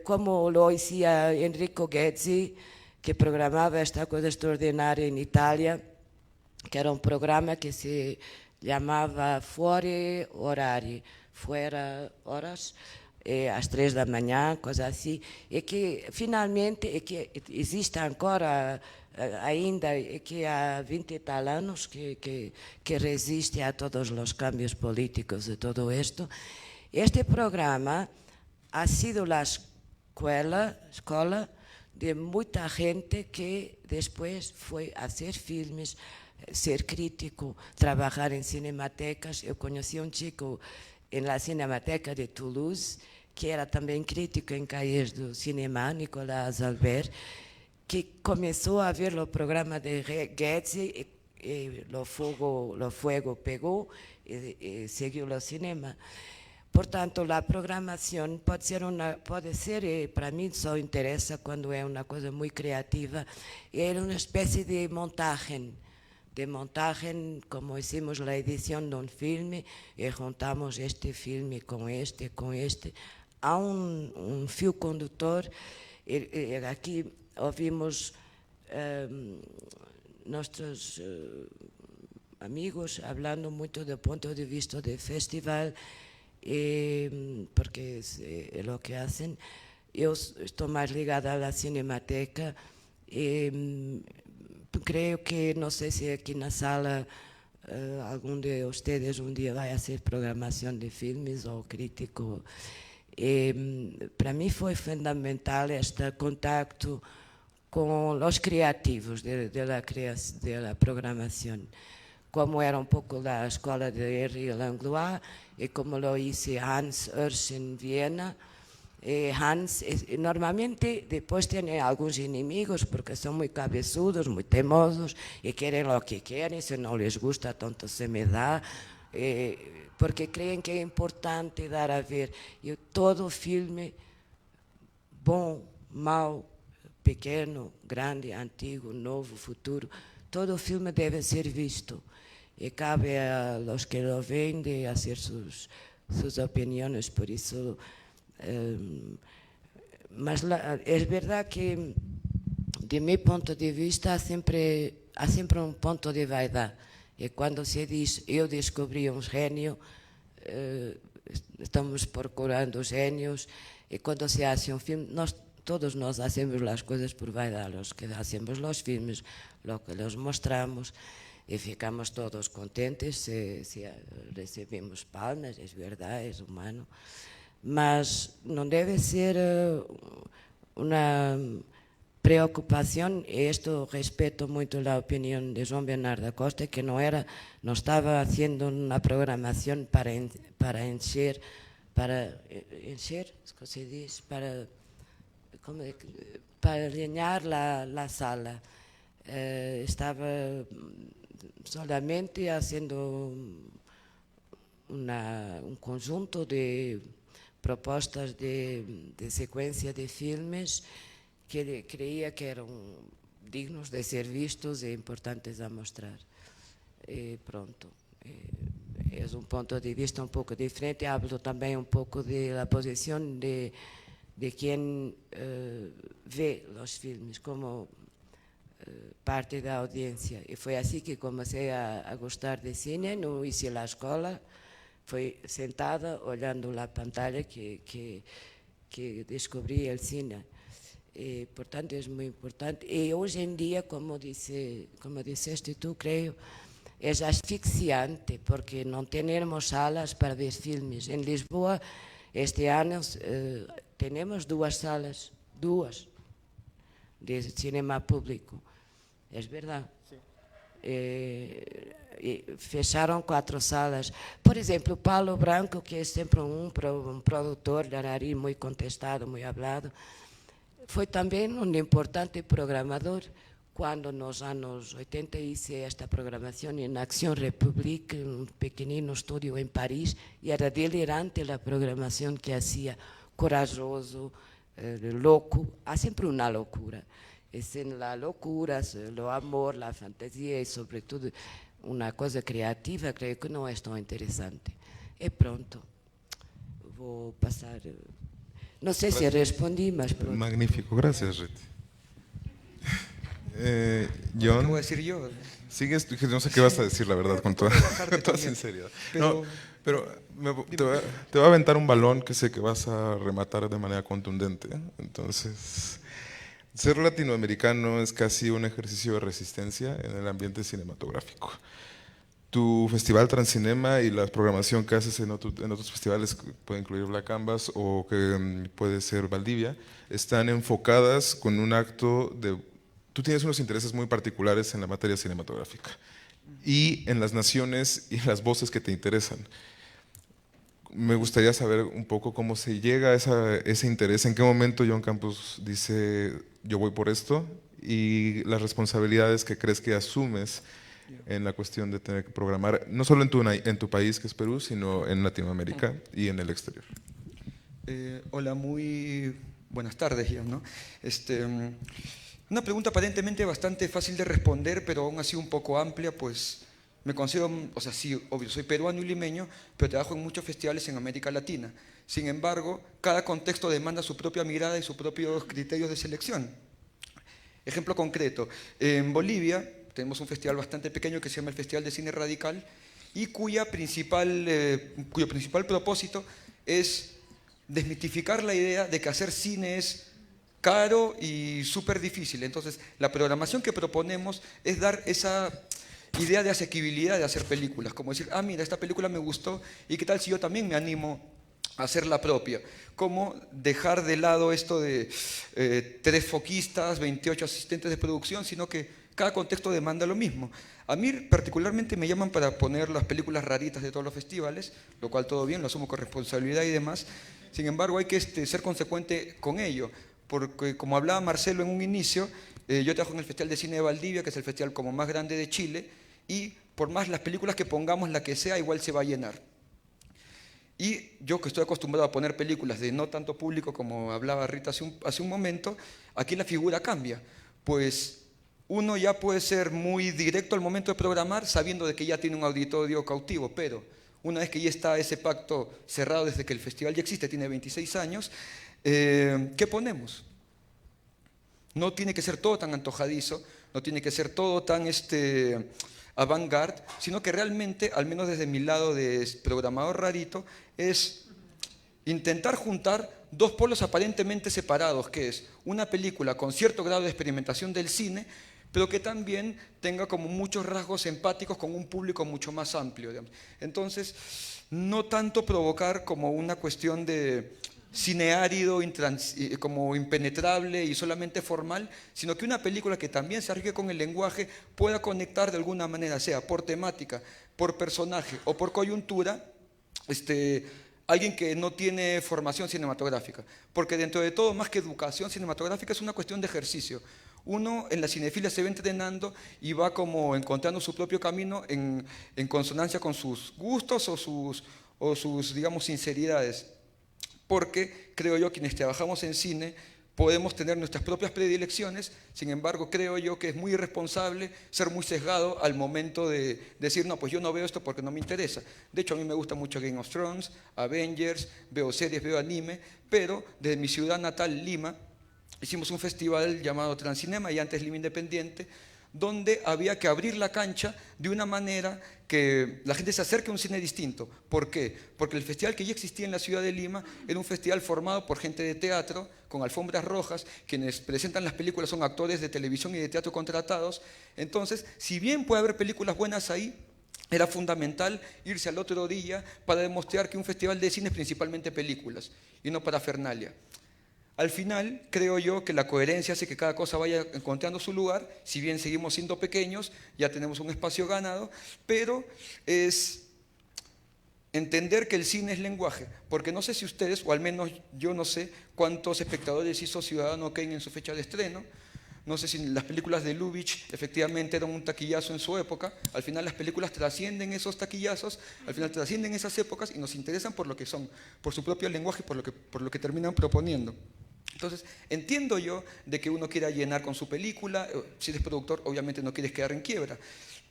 como lo hacía Enrico Ghezzi, que programava esta coisa extraordinária em Itália, que era um programa que se chamava Fuori Orari, Fuera Horas, às 3 da manhã, coisa assim, e que finalmente, que existe agora ainda, e que há 20 e tal anos que resiste a todos os cambios políticos e todo isto. Este programa ha sido a escola de muita gente que depois foi a fazer filmes, ser crítico, trabalhar em cinematecas. Eu conheci um chico na Cinemateca de Toulouse, que era também crítico em cahiers do cinema, Nicolas Albert, que começou a ver o programa de Ghezzi, e o fuego pegou e seguiu o cinema. Portanto, a programação pode ser, e para mim só interessa quando é uma coisa muito criativa, é uma espécie de montagem, como hicimos a edição de um filme, e juntamos este filme com este. Há um fio condutor, e aqui ouvimos nossos amigos falando muito do ponto de vista do festival, porque é o que fazem. Eu estou mais ligada à Cinemateca, e creio que, não sei se aqui na sala algum de vocês um dia vai fazer programação de filmes ou crítico. Para mim foi fundamental este contato com os criativos da programação, como era um pouco da escola de Henri Langlois, e como lo hice Hans Hirsch em Viena, Hans normalmente después tiene algunos enemigos porque son muy cabezudos, muy temosos y quieren lo que quieren, si no les gusta tanto se me da, porque creen que es importante dar a ver. Y todo filme, bom, mau, pequeno, grande, antigo, novo, futuro, todo filme debe ser visto. Y cabe a los que lo ven de hacer sus opiniones, por eso... mas es verdad que de mi punto de vista há sempre um ponto de vaidade, e quando se diz eu descobri um gênio, estamos procurando gênios, e quando se hace um filme, todos nós hacemos as coisas por vaidade, los que hacemos os filmes, lo que los mostramos, e ficamos todos contentes se recebemos palmas, é verdade, é humano. Mas não deve ser uma preocupação, e isto respeto muito a opinião de João Bernardo da Costa, que não estava fazendo uma programação para encher, se diz, para llenar a sala. Estava solamente fazendo um conjunto de propostas de sequência de filmes que ele creía que eram dignos de ser vistos e importantes a mostrar. E pronto, é um ponto de vista um pouco diferente. Hablo também um pouco da posição de quem vê os filmes como parte da audiência. E foi assim que comecei a gostar de cine. Não hice a escola, foi sentada olhando a pantalla que descobri o cine. E, portanto, é muito importante. E hoje em dia, como disseste tu, creio, é asfixiante, porque não temos salas para ver filmes. Em Lisboa, este ano, temos 2 salas, 2, de cinema público. É verdade. Sim. Fecharam 4 salas. Por exemplo, Paulo Branco, que é sempre um produtor de nariz muito contestado, muito hablado, foi também um importante programador. Quando nos anos 80 hice esta programação em Action Republique, um pequenino estúdio em Paris, e era delirante a programação que hacía, corajoso, louco, há sempre uma loucura. E sem a loucura, o amor, a fantasia e, sobretudo, uma coisa criativa, creio que não é tão interessante. E pronto, vou passar. Não sei se respondi, mas pronto.
Magnífico, gracias, Riti. John,
¿Qué voy a decir yo?
sigues, no sé qué vas a decir, la verdad, con toda sinceridad. Pero te va a aventar un balón que sé que vas a rematar de manera contundente. Entonces, ser latinoamericano es casi un ejercicio de resistencia en el ambiente cinematográfico. Tu festival Transcinema y la programación que haces en otros festivales, que puede incluir Black Canvas o que puede ser Valdivia, están enfocadas con un acto de... Tú tienes unos intereses muy particulares en la materia cinematográfica y en las naciones y las voces que te interesan. Me gustaría saber un poco cómo se llega a ese interés, en qué momento John Campos dice yo voy por esto, y las responsabilidades que crees que asumes en la cuestión de tener que programar, no solo en tu país, que es Perú, sino en Latinoamérica y en el exterior.
Hola, muy buenas tardes, John, ¿no? Una pregunta aparentemente bastante fácil de responder, pero aún así un poco amplia, pues me considero, o sea, sí, obvio, soy peruano y limeño, pero trabajo en muchos festivales en América Latina. Sin embargo, cada contexto demanda su propia mirada y sus propios criterios de selección. Ejemplo concreto, en Bolivia tenemos un festival bastante pequeño que se llama el Festival de Cine Radical y cuyo principal propósito es desmitificar la idea de que hacer cine es caro y súper difícil. Entonces, la programación que proponemos es dar esa idea de asequibilidad de hacer películas, como decir, ah, mira, esta película me gustó, y qué tal si yo también me animo a hacer la propia. Como dejar de lado esto de 3 foquistas, 28 asistentes de producción, sino que cada contexto demanda lo mismo. A mí particularmente me llaman para poner las películas raritas de todos los festivales, lo cual todo bien, lo asumo con responsabilidad y demás. Sin embargo, hay que ser consecuente con ello, porque como hablaba Marcelo en un inicio, yo trabajo en el Festival de Cine de Valdivia, que es el festival como más grande de Chile, y por más las películas que pongamos, la que sea, igual se va a llenar. Y yo que estoy acostumbrado a poner películas de no tanto público como hablaba Rita hace un momento, aquí la figura cambia, pues uno ya puede ser muy directo al momento de programar sabiendo de que ya tiene un auditorio cautivo, pero una vez que ya está ese pacto cerrado desde que el festival ya existe, tiene 26 años, ¿qué ponemos? No tiene que ser todo tan antojadizo, no tiene que ser todo tan avant-garde, sino que realmente, al menos desde mi lado de programador rarito, es intentar juntar dos polos aparentemente separados, que es una película con cierto grado de experimentación del cine, pero que también tenga como muchos rasgos empáticos con un público mucho más amplio, digamos. Entonces, no tanto provocar como una cuestión de cine árido, como impenetrable y solamente formal, sino que una película que también se arriesgue con el lenguaje pueda conectar de alguna manera, sea por temática, por personaje o por coyuntura, alguien que no tiene formación cinematográfica. Porque dentro de todo, más que educación cinematográfica, es una cuestión de ejercicio. Uno en la cinefilia se va entrenando y va como encontrando su propio camino en consonancia con sus gustos o sus, digamos, sinceridades. Porque creo yo, quienes trabajamos en cine, podemos tener nuestras propias predilecciones, sin embargo, creo yo que es muy irresponsable ser muy sesgado al momento de decir, no, pues yo no veo esto porque no me interesa. De hecho, a mí me gusta mucho Game of Thrones, Avengers, veo series, veo anime, pero desde mi ciudad natal, Lima, hicimos un festival llamado Transcinema y antes Lima Independiente, donde había que abrir la cancha de una manera que la gente se acerque a un cine distinto. ¿Por qué? Porque el festival que ya existía en la ciudad de Lima era un festival formado por gente de teatro, con alfombras rojas, quienes presentan las películas son actores de televisión y de teatro contratados. Entonces, si bien puede haber películas buenas ahí, era fundamental irse al otro día para demostrar que un festival de cine es principalmente películas y no parafernalia. Al final, creo yo que la coherencia hace que cada cosa vaya encontrando su lugar, si bien seguimos siendo pequeños, ya tenemos un espacio ganado, pero es entender que el cine es lenguaje, porque no sé si ustedes, o al menos yo no sé cuántos espectadores hizo Ciudadano Kane en su fecha de estreno, no sé si las películas de Lubitsch efectivamente eran un taquillazo en su época, al final las películas trascienden esos taquillazos, al final trascienden esas épocas y nos interesan por lo que son, por su propio lenguaje, por lo que terminan proponiendo. Entonces, entiendo yo de que uno quiera llenar con su película, si eres productor obviamente no quieres quedar en quiebra,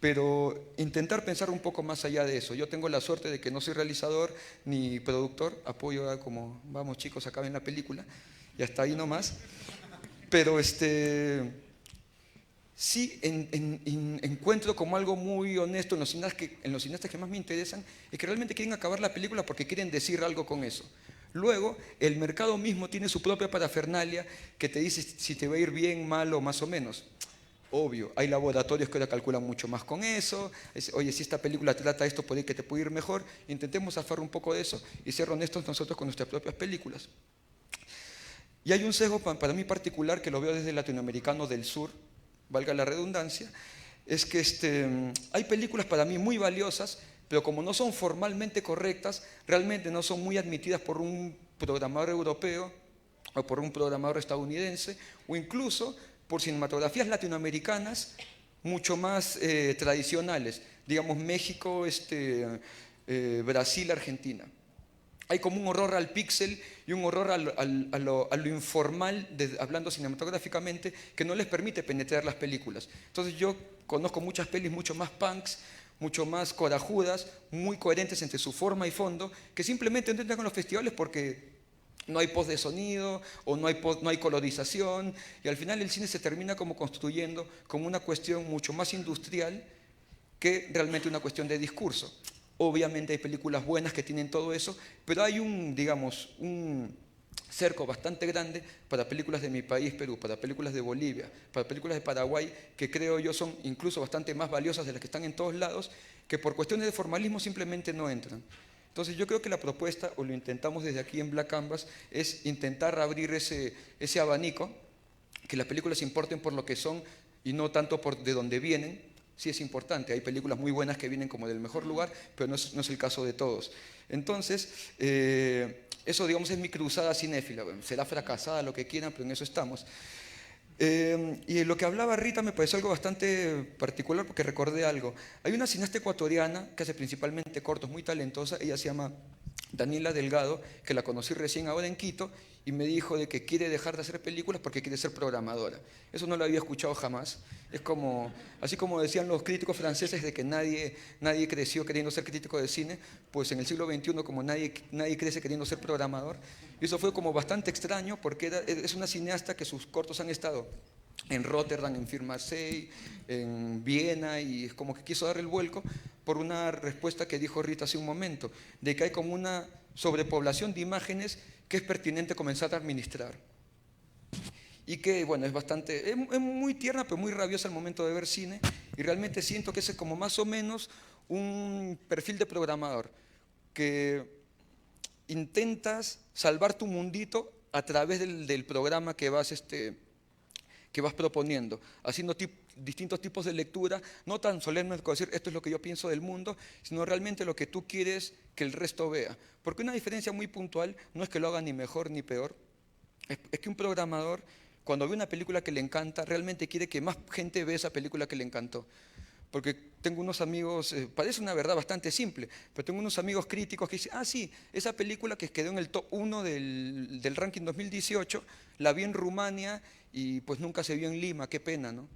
pero intentar pensar un poco más allá de eso. Yo tengo la suerte de que no soy realizador ni productor, apoyo a como, vamos chicos, acaben la película, y hasta ahí nomás, pero sí encuentro como algo muy honesto en los cineastas que más me interesan, es que realmente quieren acabar la película porque quieren decir algo con eso. Luego, el mercado mismo tiene su propia parafernalia que te dice si te va a ir bien, mal o más o menos. Obvio, hay laboratorios que ahora calculan mucho más con eso. Oye, si esta película trata esto, puede que te puede ir mejor. Intentemos zafar un poco de eso y ser honestos nosotros con nuestras propias películas. Y hay un sesgo para mí particular que lo veo desde el latinoamericano del sur, valga la redundancia, es que hay películas para mí muy valiosas, pero como no son formalmente correctas, realmente no son muy admitidas por un programador europeo o por un programador estadounidense o incluso por cinematografías latinoamericanas mucho más tradicionales, digamos México, Brasil, Argentina. Hay como un horror al píxel y un horror a lo informal, hablando cinematográficamente, que no les permite penetrar las películas. Entonces yo conozco muchas pelis mucho más punks, mucho más corajudas, muy coherentes entre su forma y fondo, que simplemente no entran con los festivales porque no hay post de sonido o no hay colorización, y al final el cine se termina como construyendo como una cuestión mucho más industrial que realmente una cuestión de discurso. Obviamente hay películas buenas que tienen todo eso, pero hay un cerco bastante grande para películas de mi país, Perú, para películas de Bolivia, para películas de Paraguay, que creo yo son incluso bastante más valiosas de las que están en todos lados, que por cuestiones de formalismo simplemente no entran. Entonces yo creo que la propuesta, o lo intentamos desde aquí en Black Canvas, es intentar abrir ese abanico, que las películas importen por lo que son y no tanto por de dónde vienen. Sí es importante, hay películas muy buenas que vienen como del mejor lugar, pero no es el caso de todos. Entonces, eso digamos es mi cruzada cinéfila. Bueno, será fracasada, lo que quieran, pero en eso estamos. Y lo que hablaba Rita me pareció algo bastante particular porque recordé algo. Hay una cineasta ecuatoriana que hace principalmente cortos, muy talentosa, ella se llama Daniela Delgado, que la conocí recién ahora en Quito, y me dijo de que quiere dejar de hacer películas porque quiere ser programadora. Eso no lo había escuchado jamás. Es como, así como decían los críticos franceses de que nadie creció queriendo ser crítico de cine, pues en el siglo XXI como nadie crece queriendo ser programador. Y eso fue como bastante extraño porque es una cineasta que sus cortos han estado en Rotterdam, en Film Marseille, en Viena, y es como que quiso dar el vuelco por una respuesta que dijo Rita hace un momento, de que hay como una sobrepoblación de imágenes que es pertinente comenzar a administrar. Y que, bueno, es muy tierna, pero muy rabiosa al momento de ver cine, y realmente siento que ese es como más o menos un perfil de programador, que intentas salvar tu mundito a través del programa que vas proponiendo, haciendo distintos tipos de lectura, no tan solemne como decir esto es lo que yo pienso del mundo, sino realmente lo que tú quieres que el resto vea. Porque una diferencia muy puntual no es que lo haga ni mejor ni peor, es que un programador, cuando ve una película que le encanta, realmente quiere que más gente vea esa película que le encantó. Porque tengo unos amigos, parece una verdad bastante simple, pero tengo unos amigos críticos que dicen, sí, esa película que quedó en el top 1 del ranking 2018, la vi en Rumania y pues nunca se vio en Lima, qué pena, ¿no?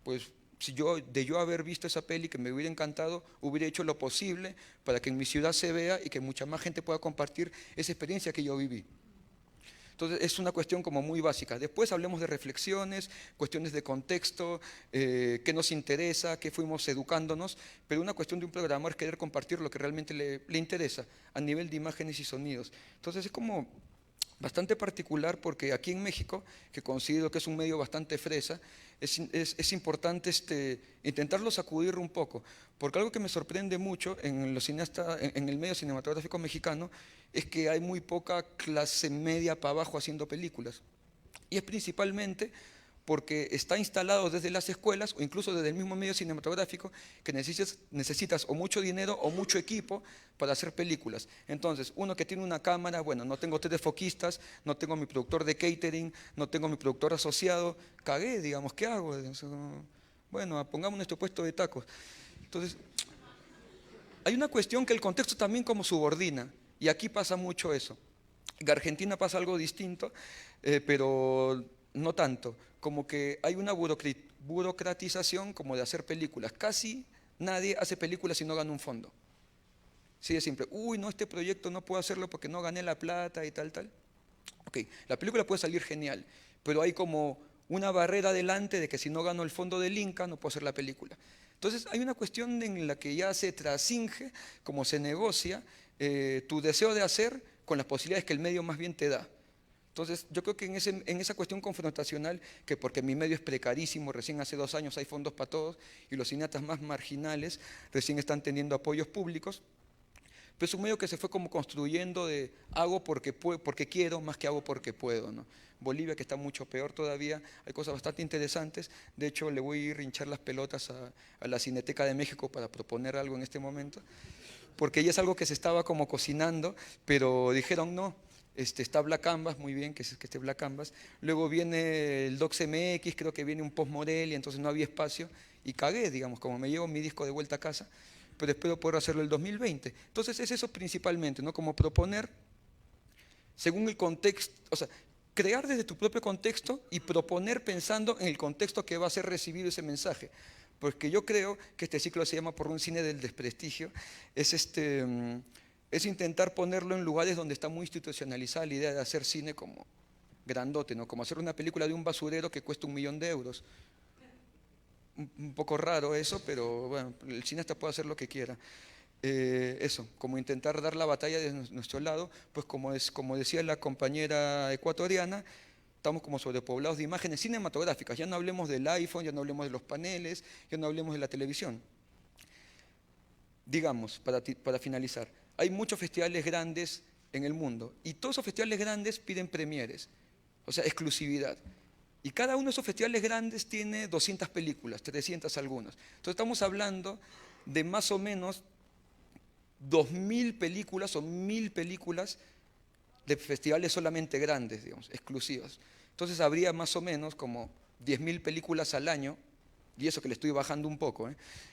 Pues si yo haber visto esa peli que me hubiera encantado, hubiera hecho lo posible para que en mi ciudad se vea y que mucha más gente pueda compartir esa experiencia que yo viví. Entonces es una cuestión como muy básica. Después hablemos de reflexiones, cuestiones de contexto, qué nos interesa, qué fuimos educándonos, pero una cuestión de un programador es querer compartir lo que realmente le interesa a nivel de imágenes y sonidos. Entonces es como bastante particular porque aquí en México, que considero que es un medio bastante fresa, es importante intentarlo sacudir un poco, porque algo que me sorprende mucho en el medio cinematográfico mexicano es que hay muy poca clase media para abajo haciendo películas. Y es principalmente porque está instalado desde las escuelas o incluso desde el mismo medio cinematográfico que necesitas o mucho dinero o mucho equipo para hacer películas. Entonces, uno que tiene una cámara, bueno, no tengo 3 foquistas, no tengo mi productor de catering, no tengo mi productor asociado, cagué, digamos, ¿qué hago? Bueno, pongamos nuestro puesto de tacos. Entonces, hay una cuestión que el contexto también como subordina, y aquí pasa mucho eso. En Argentina pasa algo distinto, pero no tanto, como que hay una burocratización como de hacer películas. Casi nadie hace películas si no gana un fondo. Sí, es simple. Uy, no, este proyecto no puedo hacerlo porque no gané la plata y tal. Ok, la película puede salir genial, pero hay como una barrera delante de que si no gano el fondo del Inca no puedo hacer la película. Entonces hay una cuestión en la que ya se trasinge, como se negocia, tu deseo de hacer con las posibilidades que el medio más bien te da. Entonces, yo creo que en esa cuestión confrontacional, que porque mi medio es precarísimo, recién hace 2 años hay fondos para todos, y los cineastas más marginales recién están teniendo apoyos públicos, pero es un medio que se fue como construyendo de hago porque quiero más que hago porque puedo, ¿no? Bolivia, que está mucho peor todavía, hay cosas bastante interesantes. De hecho, le voy a ir a hinchar las pelotas a la Cineteca de México para proponer algo en este momento, porque ya es algo que se estaba como cocinando, pero dijeron no. Está Black Canvas, muy bien que esté Black Canvas. Luego viene el Docs MX, creo que viene un Post Morelia, entonces no había espacio y cagué, digamos, como me llevo mi disco de vuelta a casa, pero espero poder hacerlo el 2020. Entonces es eso principalmente, ¿no? Como proponer según el contexto, o sea, crear desde tu propio contexto y proponer pensando en el contexto que va a ser recibido ese mensaje. Porque yo creo que este ciclo se llama Por un cine del desprestigio, es intentar ponerlo en lugares donde está muy institucionalizada la idea de hacer cine como grandote, ¿no? Como hacer una película de un basurero que cuesta €1.000.000. Un poco raro eso, pero bueno, el cineasta puede hacer lo que quiera. Eso, como intentar dar la batalla de nuestro lado, pues como decía la compañera ecuatoriana, estamos como sobrepoblados de imágenes cinematográficas. Ya no hablemos del iPhone, ya no hablemos de los paneles, ya no hablemos de la televisión. Digamos, para finalizar, hay muchos festivales grandes en el mundo y todos esos festivales grandes piden premieres, o sea, exclusividad. Y cada uno de esos festivales grandes tiene 200 películas, 300 algunos. Entonces estamos hablando de más o menos 2000 películas o 1000 películas de festivales solamente grandes, digamos, exclusivos. Entonces habría más o menos como 10.000 películas al año, y eso que le estoy bajando un poco,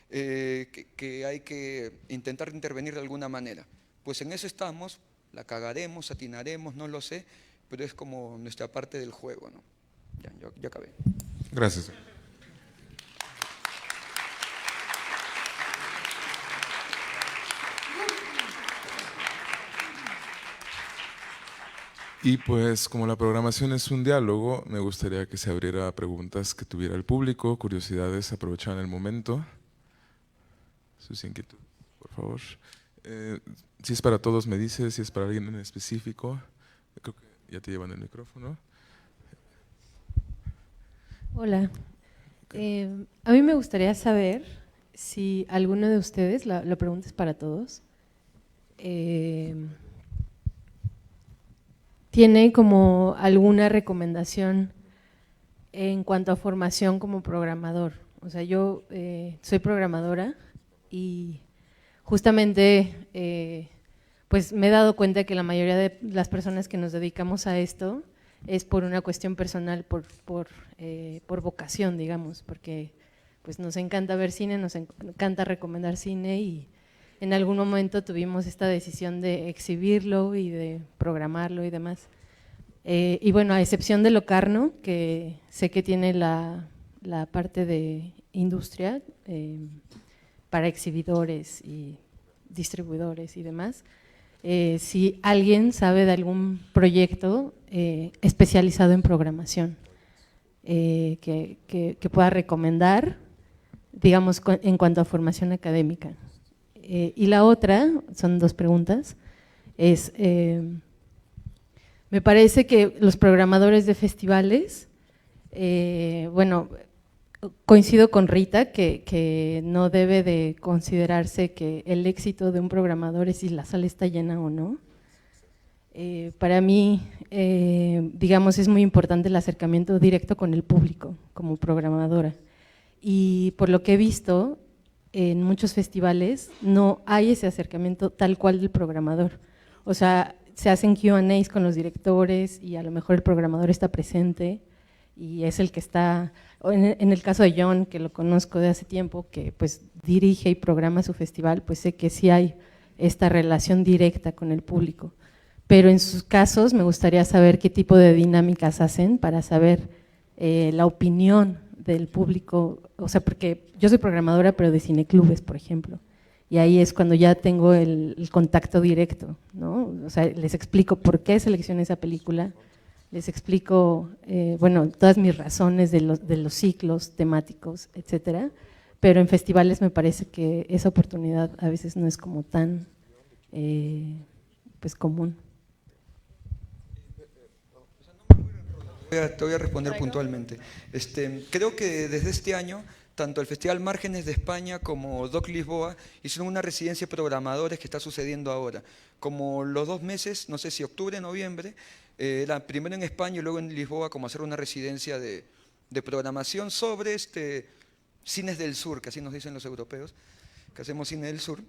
que hay que intentar intervenir de alguna manera. Pues en eso estamos, la cagaremos, atinaremos, no lo sé, pero es como nuestra parte del juego, ¿no? Ya, yo acabé.
Gracias. Y pues como la programación es un diálogo, me gustaría que se abriera a preguntas que tuviera el público, curiosidades, aprovecharan el momento. Sus inquietudes, por favor. Si es para todos me dice, si es para alguien en específico. Creo que ya te llevan el micrófono.
Hola. A mí me gustaría saber si alguno de ustedes, la pregunta es para todos, ¿tiene como alguna recomendación en cuanto a formación como programador? O sea, yo soy programadora y justamente pues me he dado cuenta que la mayoría de las personas que nos dedicamos a esto es por una cuestión personal, por vocación, digamos, porque pues nos encanta ver cine, nos encanta recomendar cine y en algún momento tuvimos esta decisión de exhibirlo y de programarlo y demás. Y bueno, a excepción de Locarno, que sé que tiene la parte de industria para exhibidores y distribuidores y demás, si alguien sabe de algún proyecto especializado en programación que pueda recomendar, digamos, en cuanto a formación académica. Y la otra, son dos preguntas, es, me parece que los programadores de festivales, bueno, coincido con Rita que no debe de considerarse que el éxito de un programador es si la sala está llena o no. Para mí, digamos, es muy importante el acercamiento directo con el público como programadora. Y por lo que he visto, en muchos festivales no hay ese acercamiento tal cual del programador. O sea, se hacen Q&As con los directores y a lo mejor el programador está presente y es el que está, en el caso de John, que lo conozco de hace tiempo, que pues dirige y programa su festival, pues sé que sí hay esta relación directa con el público. Pero en sus casos me gustaría saber qué tipo de dinámicas hacen para saber la opinión del público, o sea, porque yo soy programadora pero de cineclubes, por ejemplo, y ahí es cuando ya tengo el contacto directo, ¿no? O sea, les explico por qué seleccioné esa película, les explico, bueno, todas mis razones de los ciclos temáticos, etcétera, pero en festivales me parece que esa oportunidad a veces no es como tan pues común.
Te voy a responder puntualmente. Creo que desde este año, tanto el Festival Márgenes de España como Doc Lisboa hicieron una residencia de programadores que está sucediendo ahora. Como los 2 meses, no sé si octubre, noviembre, era primero en España y luego en Lisboa como hacer una residencia de programación sobre cines del sur, que así nos dicen los europeos, que hacemos cine del sur.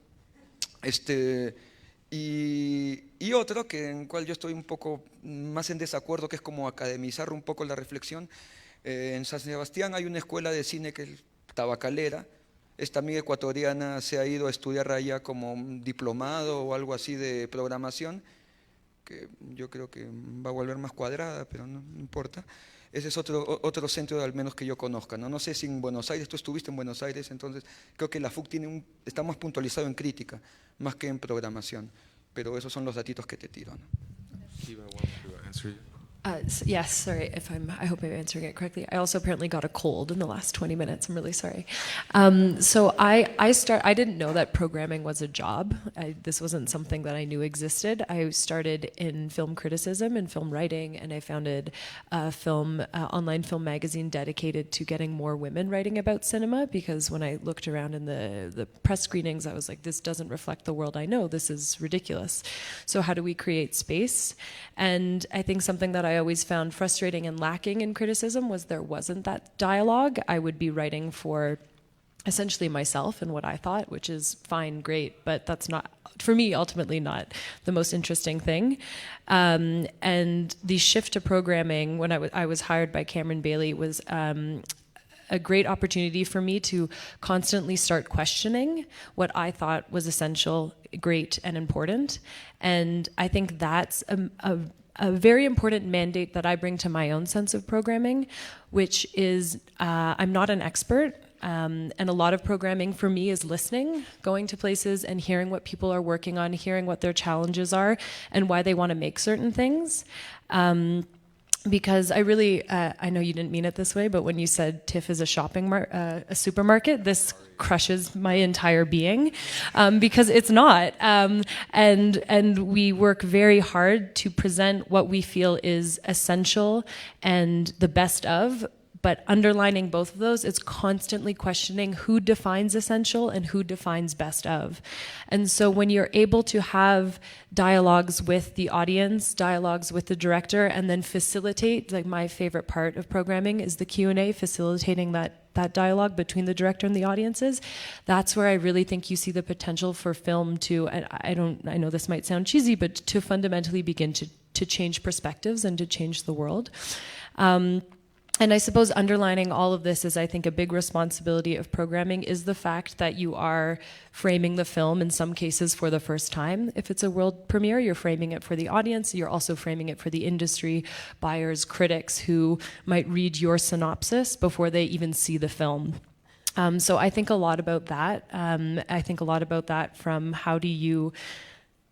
Y otro que en cual yo estoy un poco más en desacuerdo, que es como academizar un poco la reflexión. En San Sebastián hay una escuela de cine que es tabacalera. Esta amiga ecuatoriana se ha ido a estudiar allá como un diplomado o algo así de programación, que yo creo que va a volver más cuadrada, pero no importa. Ese es otro centro al menos que yo conozca, ¿no? No sé si en Buenos Aires, tú estuviste en Buenos Aires, entonces creo que la FUC está más puntualizado en crítica, más que en programación, pero esos son los datitos que te tiro, ¿no?
Yes, sorry if I hope I'm answering it correctly. I also apparently got a cold in the last 20 minutes. I'm really sorry. So I didn't know that programming was a job. This wasn't something that I knew existed. I started in film criticism and film writing, and I founded a online film magazine dedicated to getting more women writing about cinema, because when I looked around in the press screenings, I was like, this doesn't reflect the world I know. This is ridiculous. So how do we create space? And I think something that I always found frustrating and lacking in criticism was there wasn't that dialogue. I would be writing for essentially myself and what I thought, which is fine, great, but that's not, for me, ultimately not the most interesting thing. And the shift to programming, when I was hired by Cameron Bailey, was a great opportunity for me to constantly start questioning what I thought was essential, great, and important. And I think that's a very important mandate that I bring to my own sense of programming, which is I'm not an expert. And a lot of programming for me is listening, going to places and hearing what people are working on, hearing what their challenges are and why they want to make certain things. Because I really, I know you didn't mean it this way, but when you said TIFF is a supermarket, this crushes my entire being, because it's not. And we work very hard to present what we feel is essential and the best of. But underlining both of those, it's constantly questioning who defines essential and who defines best of. And so when you're able to have dialogues with the audience, dialogues with the director, and then facilitate, like my favorite part of programming is the Q&A, facilitating that dialogue between the director and the audiences, that's where I really think you see the potential for film to, and I know this might sound cheesy, but to fundamentally begin to change perspectives and to change the world. And I suppose underlining all of this is, I think, a big responsibility of programming is the fact that you are framing the film in some cases for the first time. If it's a world premiere, you're framing it for the audience. You're also framing it for the industry, buyers, critics who might read your synopsis before they even see the film. So I think a lot about that. I think a lot about that from how do you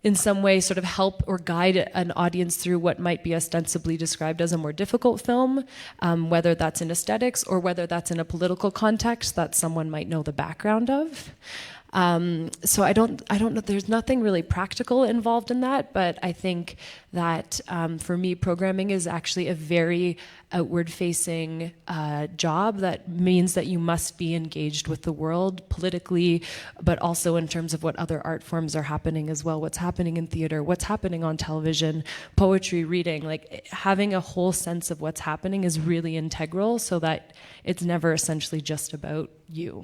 in some way sort of help or guide an audience through what might be ostensibly described as a more difficult film, whether that's in aesthetics or whether that's in a political context that someone might know the background of. So I don't know, there's nothing really practical involved in that, but I think that for me, programming is actually a very outward-facing job that means that you must be engaged with the world politically, but also in terms of what other art forms are happening as well, what's happening in theater, what's happening on television, poetry, reading, like having a whole sense of what's happening is really integral so that it's never essentially just about you.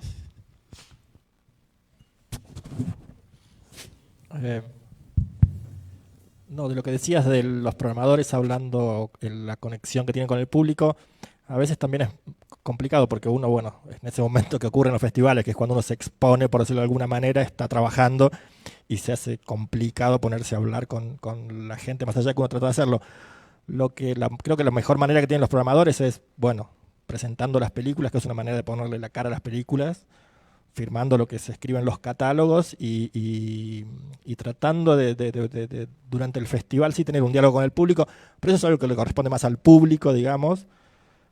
No, de lo que decías de los programadores hablando, la conexión que tienen con el público, a veces también es complicado porque uno, bueno, en ese momento que ocurre en los festivales, que es cuando uno se expone, por decirlo de alguna manera, está trabajando y se hace complicado ponerse a hablar con la gente más allá de que uno trata de hacerlo. Creo que la mejor manera que tienen los programadores es, bueno, presentando las películas, que es una manera de ponerle la cara a las películas, firmando lo que se escribe en los catálogos y tratando de durante el festival sí tener un diálogo con el público, pero eso es algo que le corresponde más al público, digamos,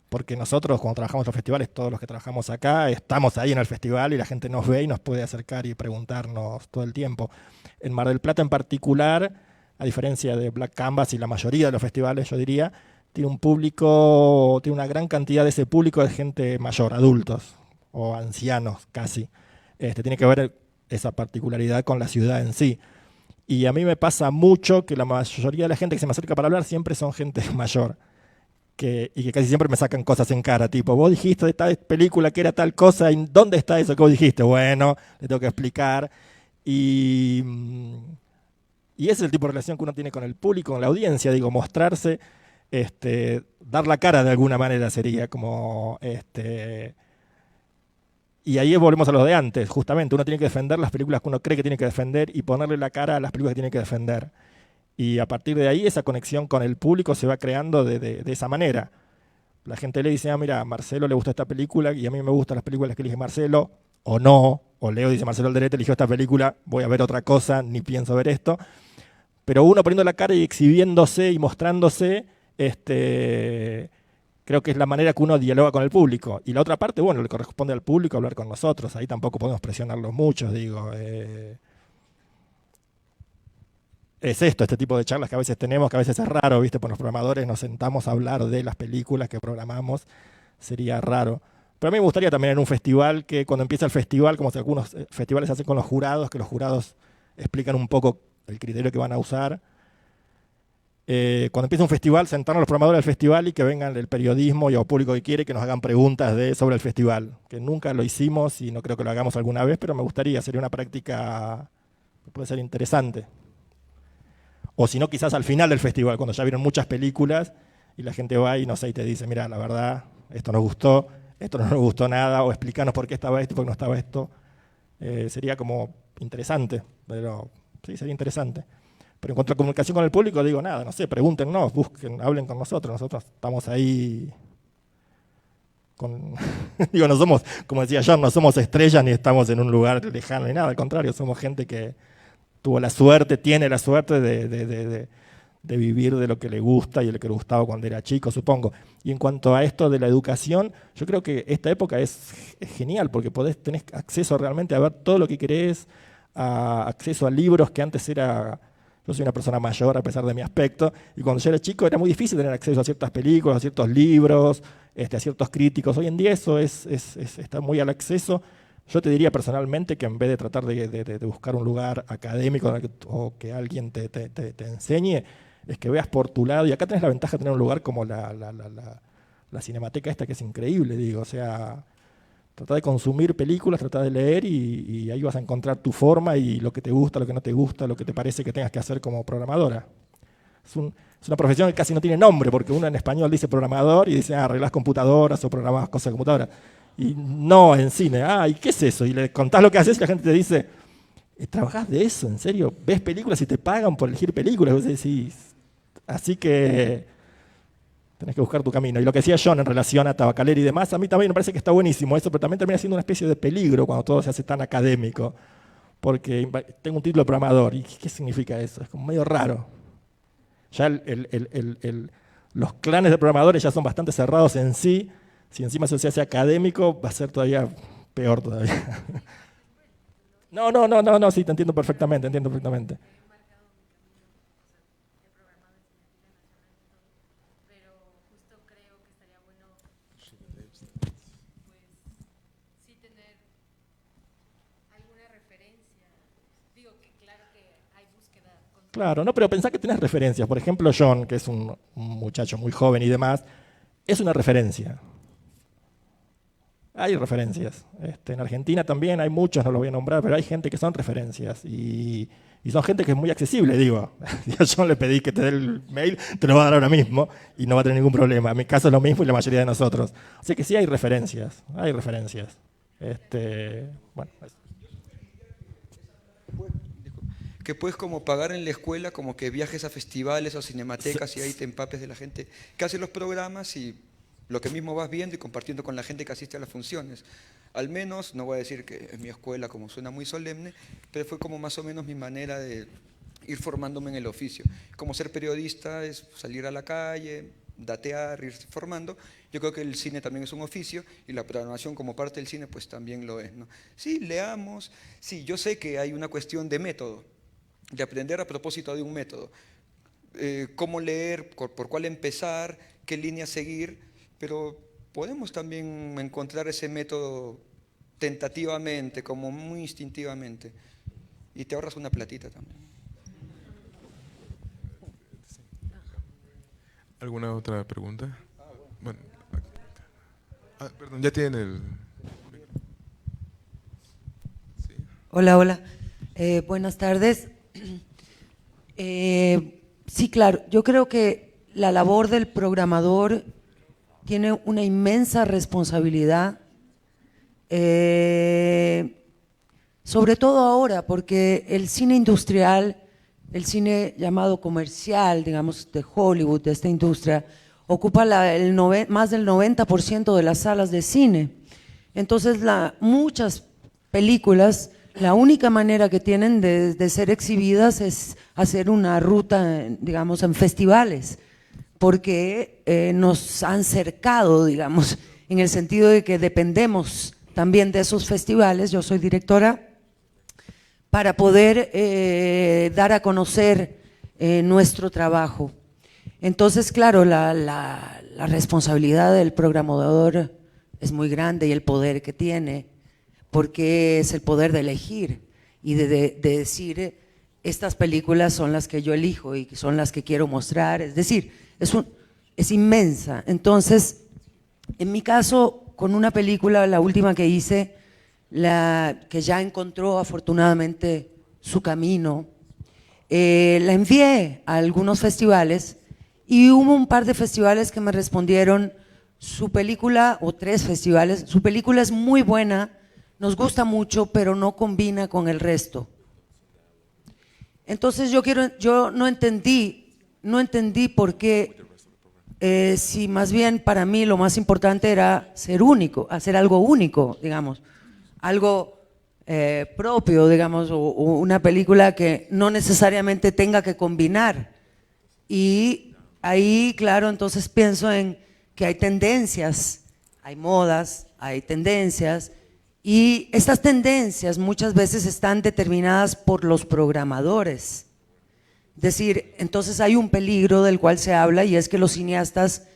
porque nosotros cuando trabajamos en los festivales, todos los que trabajamos acá, estamos ahí en el festival y la gente nos ve y nos puede acercar y preguntarnos todo el tiempo. En Mar del Plata en particular, a diferencia de Black Canvas y la mayoría de los festivales, yo diría, tiene un público, tiene una gran cantidad de ese público de gente mayor, adultos, o ancianos casi. Tiene que ver esa particularidad con la ciudad en sí. Y a mí me pasa mucho que la mayoría de la gente que se me acerca para hablar siempre son gente mayor. Y que casi siempre me sacan cosas en cara, tipo, vos dijiste de tal película que era tal cosa, ¿y dónde está eso que vos dijiste? Bueno, le tengo que explicar. Y ese es el tipo de relación que uno tiene con el público, con la audiencia, digo, mostrarse, dar la cara de alguna manera sería como... Y ahí volvemos a lo de antes, justamente, uno tiene que defender las películas que uno cree que tiene que defender y ponerle la cara a las películas que tiene que defender. Y a partir de ahí esa conexión con el público se va creando de esa manera. La gente le dice, mira, a Marcelo le gusta esta película y a mí me gustan las películas que elige Marcelo, o no, o Leo dice, Marcelo Alderete eligió esta película, voy a ver otra cosa, ni pienso ver esto. Pero uno poniendo la cara y exhibiéndose y mostrándose, creo que es la manera que uno dialoga con el público. Y la otra parte, bueno, le corresponde al público hablar con nosotros. Ahí tampoco podemos presionarlos mucho, digo. Es este tipo de charlas que a veces tenemos, que a veces es raro, ¿viste? Pues los programadores nos sentamos a hablar de las películas que programamos. Sería raro. Pero a mí me gustaría también en un festival que cuando empieza el festival, como algunos festivales hacen con los jurados, que los jurados explican un poco el criterio que van a usar. cuando empieza un festival, sentarnos a los programadores del festival y que vengan el periodismo y el público que quiere que nos hagan preguntas sobre el festival, que nunca lo hicimos y no creo que lo hagamos alguna vez, pero me gustaría, sería una práctica que puede ser interesante. O si no, quizás al final del festival, cuando ya vieron muchas películas y la gente va y no sé, y te dice, mira, la verdad, esto nos gustó, esto no nos gustó nada, o explícanos por qué estaba esto y por qué no estaba esto. Sería como interesante, pero sí, sería interesante. Pero en cuanto a comunicación con el público, digo nada, no sé, pregúntenos, busquen, hablen con nosotros estamos ahí digo, no somos, como decía John, no somos estrellas ni estamos en un lugar lejano ni nada, al contrario, somos gente que tuvo la suerte, tiene la suerte de vivir de lo que le gusta y de lo que le gustaba cuando era chico, supongo. Y en cuanto a esto de la educación, yo creo que esta época es genial porque tenés acceso realmente a ver todo lo que querés, acceso a libros que antes era... Yo soy una persona mayor a pesar de mi aspecto, y cuando yo era chico era muy difícil tener acceso a ciertas películas, a ciertos libros, a ciertos críticos. Hoy en día eso está muy al acceso. Yo te diría personalmente que en vez de tratar de buscar un lugar académico o que alguien te enseñe, es que veas por tu lado, y acá tenés la ventaja de tener un lugar como la Cinemateca esta, que es increíble, digo, o sea... Trata de consumir películas, trata de leer y ahí vas a encontrar tu forma y lo que te gusta, lo que no te gusta, lo que te parece que tengas que hacer como programadora. Es una profesión que casi no tiene nombre, porque uno en español dice programador y dice arreglás computadoras o programás cosas de computadoras. Y no en cine. ¿Y qué es eso? Y le contás lo que haces y la gente te dice, ¿trabajás de eso? ¿En serio? ¿Ves películas y te pagan por elegir películas? Y vos decís, así que... Tenés que buscar tu camino. Y lo que decía John en relación a Tabacalera y demás, a mí también me parece que está buenísimo eso, pero también termina siendo una especie de peligro cuando todo se hace tan académico. Porque tengo un título de programador. ¿Y qué significa eso? Es como medio raro. Ya los clanes de programadores ya son bastante cerrados en sí. Si encima eso se hace académico, va a ser todavía peor todavía. No, sí, te entiendo perfectamente, Claro, no, pero pensá que tenés referencias. Por ejemplo, John, que es un muchacho muy joven y demás, es una referencia. Hay referencias. En Argentina también hay muchos, no los voy a nombrar, pero hay gente que son referencias. Y son gente que es muy accesible, digo. Si a John le pedí que te dé el mail, te lo va a dar ahora mismo y no va a tener ningún problema. En mi caso es lo mismo y la mayoría de nosotros. Así que sí hay referencias, Bueno, eso.
Que puedes como pagar en la escuela, como que viajes a festivales o cinematecas y ahí te empapes de la gente que hace los programas y lo que mismo vas viendo y compartiendo con la gente que asiste a las funciones. Al menos, no voy a decir que es mi escuela como suena muy solemne, pero fue como más o menos mi manera de ir formándome en el oficio. Como ser periodista es salir a la calle, datear, irse formando. Yo creo que el cine también es un oficio y la programación como parte del cine pues también lo es, ¿no? Sí, leamos, sí, yo sé que hay una cuestión de método, de aprender a propósito de un método. Cómo leer, por cuál empezar, qué línea seguir, pero podemos también encontrar ese método tentativamente, como muy instintivamente, y te ahorras una platita también.
¿Alguna otra pregunta? Bueno, perdón, ya tienen el... Sí.
Hola. Buenas tardes. Sí, claro, yo creo que la labor del programador tiene una inmensa responsabilidad, sobre todo ahora, porque el cine industrial, el cine llamado comercial, digamos, de Hollywood, de esta industria, ocupa más del 90% de las salas de cine. Entonces, muchas películas, la única manera que tienen de ser exhibidas es hacer una ruta, digamos, en festivales, porque nos han cercado, digamos, en el sentido de que dependemos también de esos festivales. Yo soy directora para poder dar a conocer nuestro trabajo. Entonces, claro, la responsabilidad del programador es muy grande y el poder que tiene, porque es el poder de elegir y de decir estas películas son las que yo elijo y son las que quiero mostrar. Es decir, es inmensa. Entonces, en mi caso, con una película, la última que hice, que ya encontró afortunadamente su camino, la envié a algunos festivales y hubo un par de festivales que me respondieron: su película, o 3 festivales, su película es muy buena, nos gusta mucho, pero no combina con el resto. Entonces yo no entendí por qué, si más bien para mí lo más importante era ser único, hacer algo único, digamos, algo propio, digamos, o una película que no necesariamente tenga que combinar. Y ahí, claro, entonces pienso en que hay tendencias, hay modas, hay tendencias, y estas tendencias muchas veces están determinadas por los programadores. Es decir, entonces hay un peligro del cual se habla, y es que los cineastas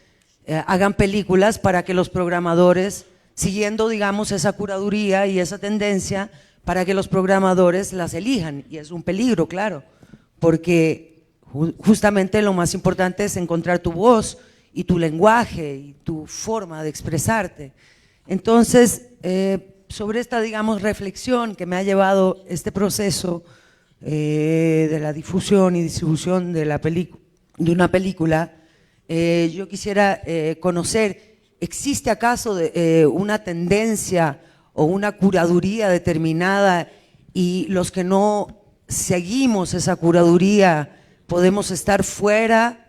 hagan películas para que los programadores, siguiendo, digamos, esa curaduría y esa tendencia, para que los programadores las elijan. Y es un peligro, claro, porque justamente lo más importante es encontrar tu voz y tu lenguaje y tu forma de expresarte. Entonces, sobre esta, digamos, reflexión que me ha llevado este proceso de la difusión y distribución de una película, yo quisiera conocer, ¿existe acaso una tendencia o una curaduría determinada, y los que no seguimos esa curaduría podemos estar fuera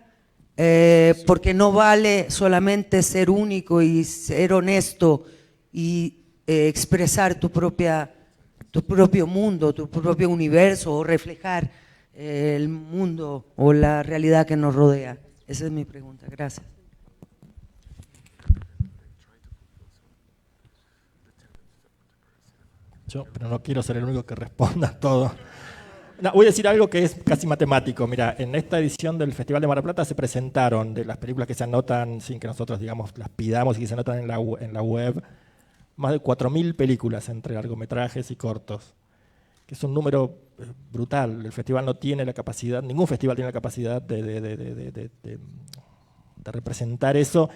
porque no vale solamente ser único y ser honesto y expresar tu propio mundo, tu propio universo, o reflejar el mundo o la realidad que nos rodea? Esa es mi pregunta. Gracias.
Pero no quiero ser el único que responda todo. No, voy a decir algo que es casi matemático. Mira, en esta edición del Festival de Mar del Plata se presentaron, de las películas que se anotan sin que nosotros, digamos, las pidamos y que se anotan en la web, más de 4.000 películas entre largometrajes y cortos, que es un número brutal. El festival no tiene la capacidad, ningún festival tiene la capacidad de representar eso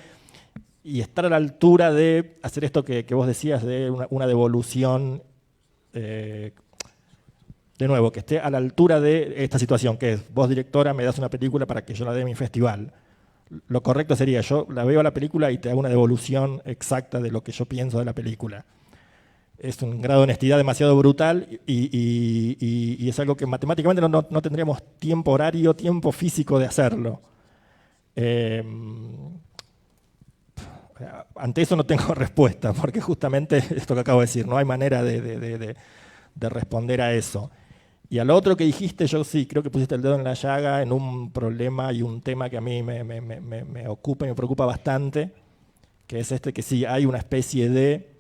y estar a la altura de hacer esto que vos decías, de una devolución, de nuevo, que esté a la altura de esta situación, que es: vos, directora, me das una película para que yo la dé en mi festival. Lo correcto sería: yo la veo a la película y te hago una devolución exacta de lo que yo pienso de la película. Es un grado de honestidad demasiado brutal y es algo que matemáticamente no tendríamos tiempo horario, tiempo físico de hacerlo. Ante eso no tengo respuesta, porque justamente esto que acabo de decir, no hay manera de responder a eso. Y a lo otro que dijiste, yo sí creo que pusiste el dedo en la llaga en un problema y un tema que a mí me ocupa y me preocupa bastante, que es que sí hay una especie de,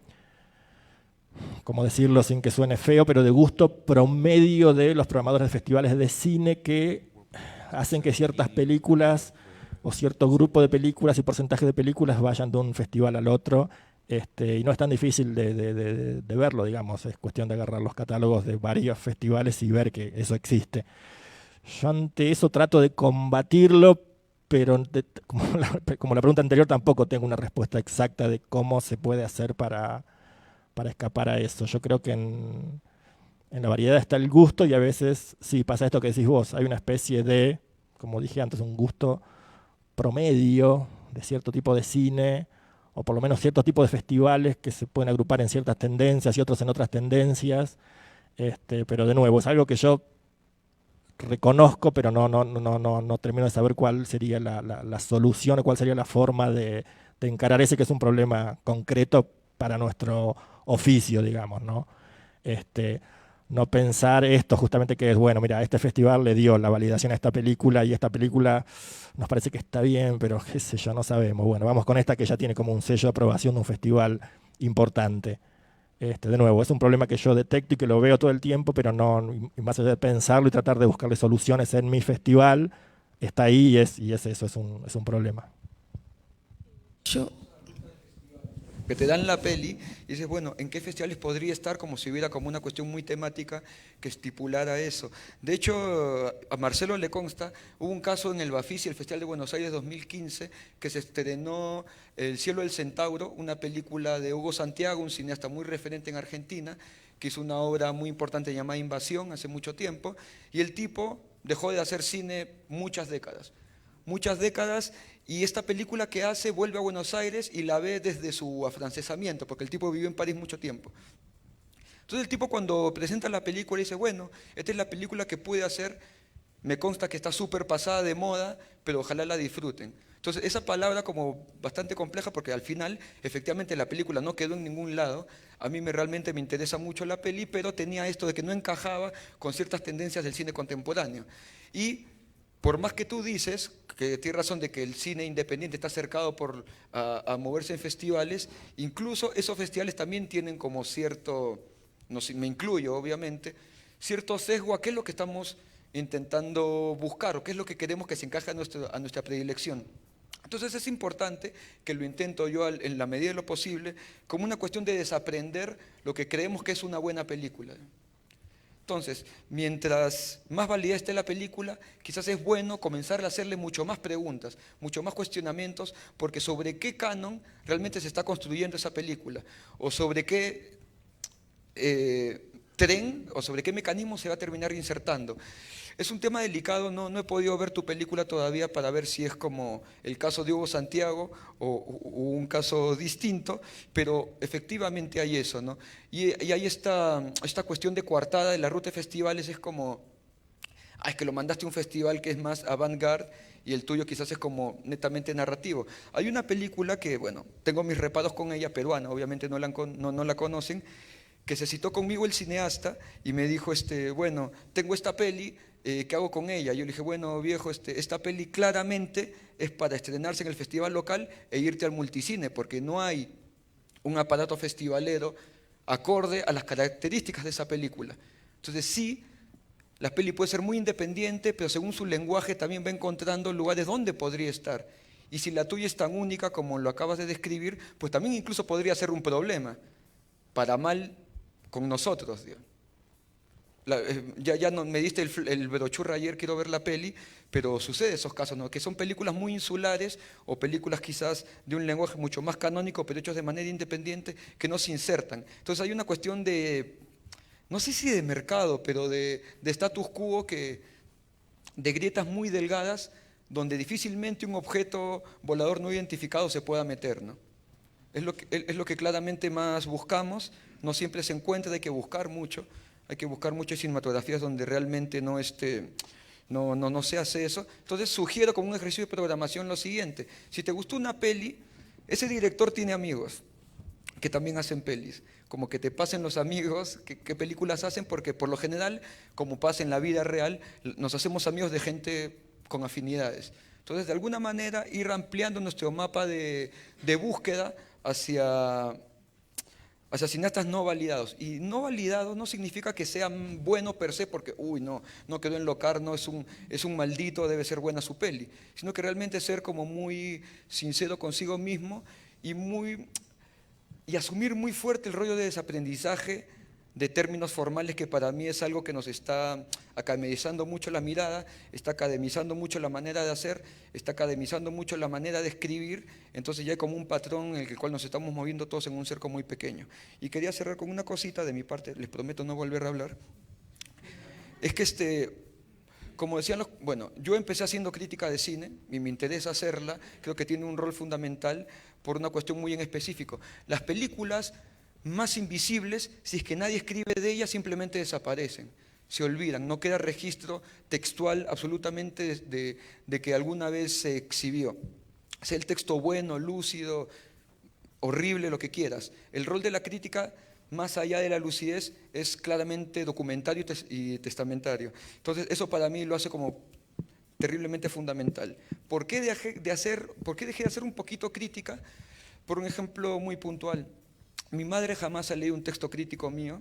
¿cómo decirlo sin que suene feo?, pero de gusto promedio de los programadores de festivales de cine, que hacen que ciertas películas o cierto grupo de películas y porcentaje de películas vayan de un festival al otro. Y no es tan difícil de verlo, digamos, es cuestión de agarrar los catálogos de varios festivales y ver que eso existe. Yo ante eso trato de combatirlo, pero como la pregunta anterior, tampoco tengo una respuesta exacta de cómo se puede hacer para escapar a eso. Yo creo que en la variedad está el gusto, y a veces sí pasa esto que decís vos, hay una especie de, como dije antes, un gusto promedio de cierto tipo de cine, o por lo menos ciertos tipos de festivales que se pueden agrupar en ciertas tendencias y otros en otras tendencias, pero de nuevo, es algo que yo reconozco, pero no termino de saber cuál sería la solución o cuál sería la forma de encarar ese, que es un problema concreto para nuestro oficio, digamos, ¿no? No pensar esto justamente, que es, bueno, mira, este festival le dio la validación a esta película y esta película nos parece que está bien, pero qué sé yo, no sabemos. Bueno, vamos con esta que ya tiene como un sello de aprobación de un festival importante. De nuevo, es un problema que yo detecto y que lo veo todo el tiempo, pero y más allá de pensarlo y tratar de buscarle soluciones en mi festival, está ahí y es eso, es un problema.
Yo
porque te dan la peli y dices, bueno, ¿en qué festivales podría estar? Como si hubiera como una cuestión muy temática que estipulara eso. De hecho, a Marcelo le consta, hubo un caso en el Bafisi, el Festival de Buenos Aires 2015, que se estrenó El cielo del centauro, una película de Hugo Santiago, un cineasta muy referente en Argentina, que hizo una obra muy importante llamada Invasión hace mucho tiempo, y el tipo dejó de hacer cine muchas décadas, y esta película que hace vuelve a Buenos Aires y la ve desde su afrancesamiento, porque el tipo vivió en París mucho tiempo. Entonces el tipo cuando presenta la película dice, bueno, esta es la película que pude hacer, me consta que está súper pasada de moda, pero ojalá la disfruten. Entonces esa palabra como bastante compleja, porque al final efectivamente la película no quedó en ningún lado, a mí realmente me interesa mucho la peli, pero tenía esto de que no encajaba con ciertas tendencias del cine contemporáneo. Y por más que tú dices, que tienes razón de que el cine independiente está cercado a moverse en festivales, incluso esos festivales también tienen como cierto, no sé, me incluyo obviamente, cierto sesgo a qué es lo que estamos intentando buscar o qué es lo que queremos que se encaje a nuestra predilección. Entonces es importante que lo intento yo en la medida de lo posible como una cuestión de desaprender lo que creemos que es una buena película. Entonces, mientras más validez esté la película, quizás es bueno comenzar a hacerle mucho más preguntas, mucho más cuestionamientos, porque sobre qué canon realmente se está construyendo esa película, o sobre qué tren, o sobre qué mecanismo se va a terminar insertando. Es un tema delicado, no he podido ver tu película todavía para ver si es como el caso de Hugo Santiago o un caso distinto, pero efectivamente hay eso, ¿no? Y hay esta cuestión de coartada de la ruta de festivales, es como, es que lo mandaste a un festival que es más avant-garde y el tuyo quizás es como netamente narrativo. Hay una película que, bueno, tengo mis reparos con ella, peruana, obviamente no la conocen, que se citó conmigo el cineasta y me dijo, bueno, tengo esta peli, ¿qué hago con ella? Yo le dije, bueno, viejo, esta peli claramente es para estrenarse en el festival local e irte al multicine, porque no hay un aparato festivalero acorde a las características de esa película. Entonces sí, la peli puede ser muy independiente, pero según su lenguaje también va encontrando lugares donde podría estar. Y si la tuya es tan única como lo acabas de describir, pues también incluso podría ser un problema, para mal con nosotros, digamos. Ya no, me diste el brochurra ayer, quiero ver la peli, pero sucede esos casos, ¿no? Que son películas muy insulares o películas quizás de un lenguaje mucho más canónico, pero hechos de manera independiente, que no se insertan. Entonces hay una cuestión de, no sé si de mercado, pero de status quo, de grietas muy delgadas, donde difícilmente un objeto volador no identificado se pueda meter, ¿no? Es lo que claramente más buscamos, no siempre se encuentra, hay que buscar mucho cinematografías donde realmente no se hace eso. Entonces sugiero como un ejercicio de programación lo siguiente: si te gustó una peli, ese director tiene amigos que también hacen pelis, como que te pasen los amigos qué películas hacen, porque por lo general, como pasa en la vida real, nos hacemos amigos de gente con afinidades. Entonces, de alguna manera, ir ampliando nuestro mapa de búsqueda hacia cineastas no validados. Y no validados no significa que sean buenos per se, porque, no quedó en Locarno, es un maldito, debe ser buena su peli. Sino que realmente ser como muy sincero consigo mismo y asumir muy fuerte el rollo de desaprendizaje de términos formales, que para mí es algo que nos está academizando mucho la mirada, está academizando mucho la manera de hacer, está academizando mucho la manera de escribir. Entonces ya hay como un patrón en el cual nos estamos moviendo todos en un cerco muy pequeño. Y quería cerrar con una cosita de mi parte, les prometo no volver a hablar. Es que como decían yo empecé haciendo crítica de cine y me interesa hacerla, creo que tiene un rol fundamental por una cuestión muy en específico. Las películas más invisibles, si es que nadie escribe de ellas, simplemente desaparecen, se olvidan, no queda registro textual absolutamente de que alguna vez se exhibió. Sea el texto bueno, lúcido, horrible, lo que quieras. El rol de la crítica, más allá de la lucidez, es claramente documentario y testamentario. Entonces eso para mí lo hace como terriblemente fundamental. ¿Por qué dejé de hacer un poquito crítica? Por un ejemplo muy puntual. Mi madre jamás ha leído un texto crítico mío,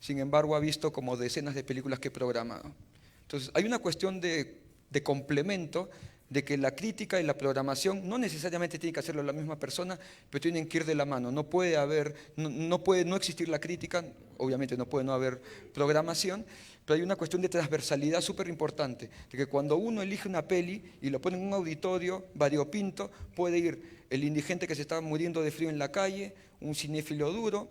sin embargo ha visto como decenas de películas que he programado. Entonces hay una cuestión de complemento de que la crítica y la programación no necesariamente tienen que hacerlo la misma persona, pero tienen que ir de la mano. No puede no existir la crítica, obviamente no puede no haber programación, pero hay una cuestión de transversalidad súper importante, de que cuando uno elige una peli y lo pone en un auditorio variopinto, puede ir el indigente que se está muriendo de frío en la calle, un cinéfilo duro,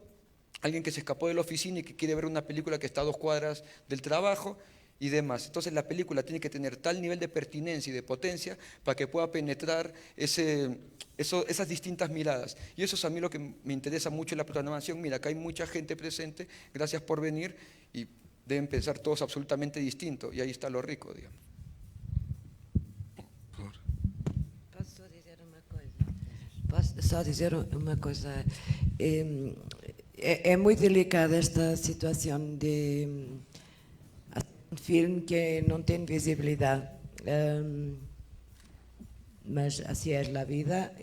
alguien que se escapó de la oficina y que quiere ver una película que está a 2 cuadras del trabajo, y demás. Entonces la película tiene que tener tal nivel de pertinencia y de potencia para que pueda penetrar esas distintas miradas. Y eso es a mí lo que me interesa mucho en la programación. Mira, acá hay mucha gente presente, gracias por venir, y deben pensar todos absolutamente distinto, y ahí está lo rico, digamos.
Posso só dizer uma coisa? É muito delicada esta situação de um filme que não tem visibilidade, mas assim é a vida.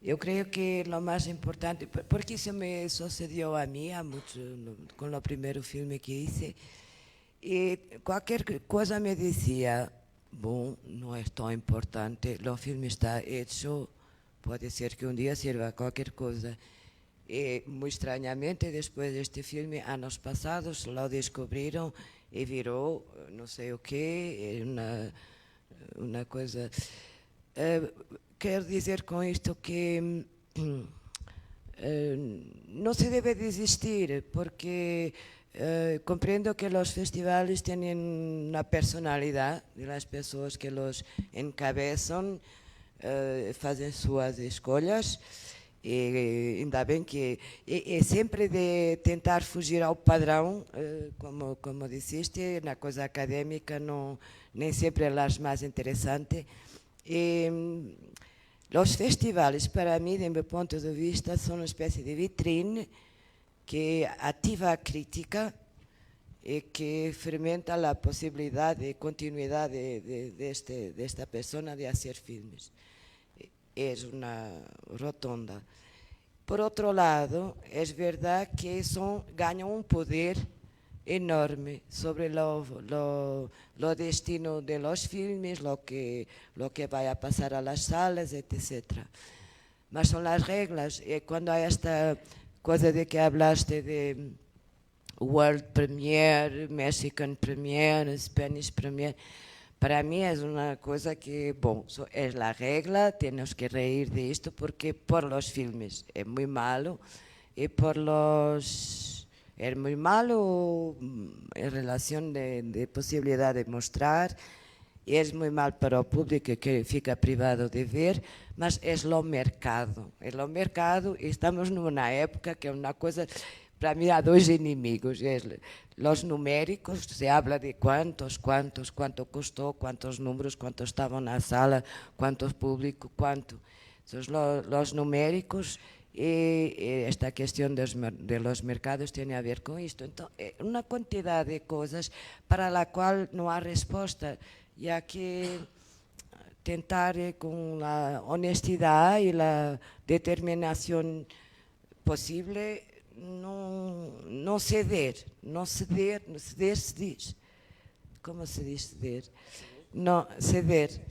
Eu creio que o mais importante, porque isso me sucedeu a mim há muito, com o primeiro filme que hice, e qualquer coisa me dizia, bom, não é tão importante, o filme está hecho, pode ser que um dia sirva qualquer coisa. E, muito estranhamente, depois deste filme, anos passados, lo descobriram e virou não sei o quê, uma coisa... quero dizer com isto que não se deve desistir, porque compreendo que os festivais têm uma personalidade das pessoas que os encabeçam, fazem suas escolhas. E ainda bem que é sempre de tentar fugir ao padrão, como disseste, na coisa académica nem sempre é a mais interessante. E os festivais, para mim, do meu ponto de vista, são uma espécie de vitrine que ativa a crítica e que fermenta a possibilidade de continuidade desta pessoa de fazer filmes. É uma rotonda. Por outro lado, é verdade que ganham poder enorme sobre o destino de los filmes, lo que vai a passar a las salas, etc. Mas são as regras, e quando há esta coisa de que hablaste de World Premiere, Mexican Premiere, Spanish Premiere, para mí es una cosa que, bueno, es la regla, tenemos que reír de esto porque por los filmes es muy malo y es muy malo en relación de posibilidad de mostrar y es muy mal para el público que fica privado de ver, mas es lo mercado y estamos en una época que es una cosa... Para mí hay dos enemigos, los numéricos, se habla de cuánto costó, cuántos números, cuántos estaban en la sala, cuántos públicos, cuánto. Entonces, los numéricos y esta cuestión de los mercados tiene a ver con esto. Entonces, una cantidad de cosas para la cual no hay respuesta, ya que tentar con la honestidad y la determinación posible não ceder, se diz. Como se diz ceder? Não, ceder.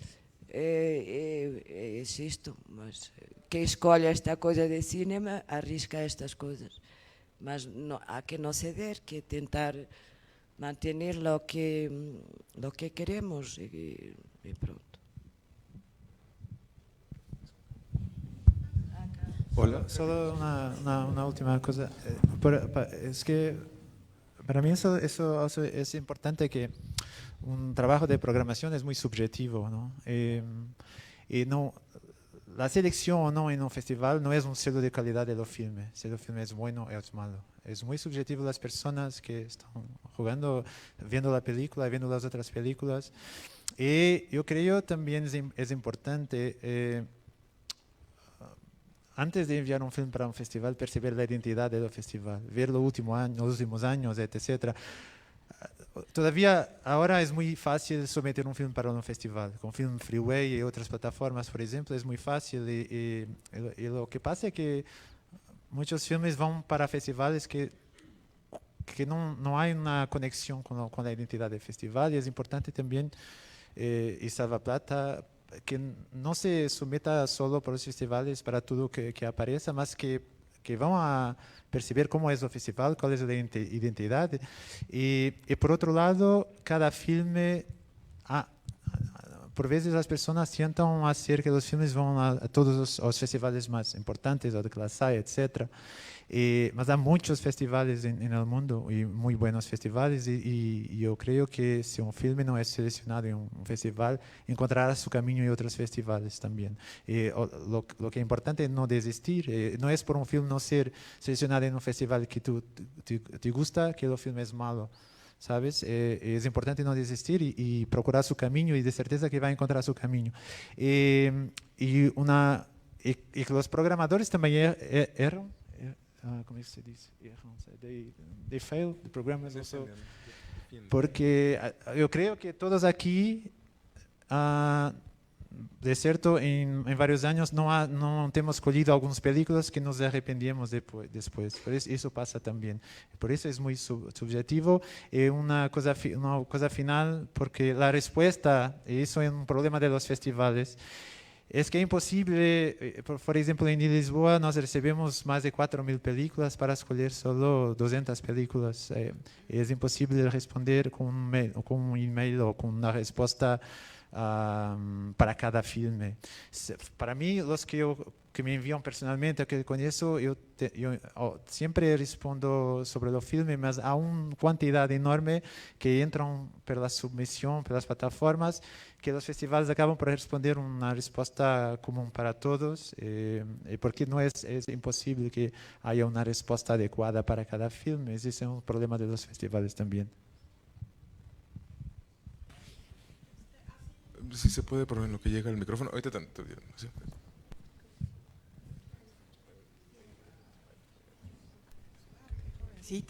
É isto, mas quem escolhe esta coisa de cinema arrisca estas coisas. Mas há que não ceder, que tentar manter lo que queremos e pronto.
Hola. Solo una última cosa. Es que para mí eso es importante, que un trabajo de programación es muy subjetivo, ¿no? Y no, la selección o no en un festival no es un sello de calidad de los filmes. Si el filme es bueno o es malo. Es muy subjetivo las personas que están jugando, viendo la película, viendo las otras películas. Y yo creo también es importante... antes de enviar un film para un festival, percibir la identidad del festival, ver los últimos años, etc. Todavía ahora es muy fácil someter un film para un festival. Con Film Freeway y otras plataformas, por ejemplo, es muy fácil. Y lo que pasa es que muchos filmes van para festivales que no hay una conexión con la identidad del festival, y es importante también y Salva Plata, que no se someta solo por los festivales para todo que aparezca, más que vamos a percibir cómo es el festival, cuál es la identidad. Y por otro lado, cada filme, por veces las personas sientan hacer que los filmes van a todos los festivales más importantes, o de clase A, etc. Mas hay muchos festivales en el mundo y muy buenos festivales y yo creo que si un filme no es seleccionado en un festival, encontrará su camino en otros festivales también. Lo que es importante es no desistir. No es por un film no ser seleccionado en un festival que te gusta que el film es malo. ¿Sabes? Es importante no desistir y procurar su camino y de certeza que va a encontrar su camino. Y los programadores también erran. ¿Cómo se dice? They fail, the programmers also. Porque yo creo que todos aquí, de cierto, en varios años no hemos escogido algunas películas que nos arrependimos después. Por eso pasa también. Por eso es muy subjetivo. Una cosa final, porque la respuesta, y eso es un problema de los festivales, es que es imposible. Por ejemplo, en Lisboa nos recibimos más de 4.000 películas para escoger solo 200 películas. Es imposible responder con un email o con una respuesta para cada filme. Para mí, los que me envían personalmente, que conozco, yo siempre respondo sobre los filmes, mas hay una cantidad enorme que entran por la submisión, por las plataformas, que los festivales acaban por responder una respuesta común para todos, porque no es imposible que haya una respuesta adecuada para cada filme. Ese es un problema de los festivales también.
Si se puede, por en lo que llega el micrófono. Ahorita tanto. ¿Sí?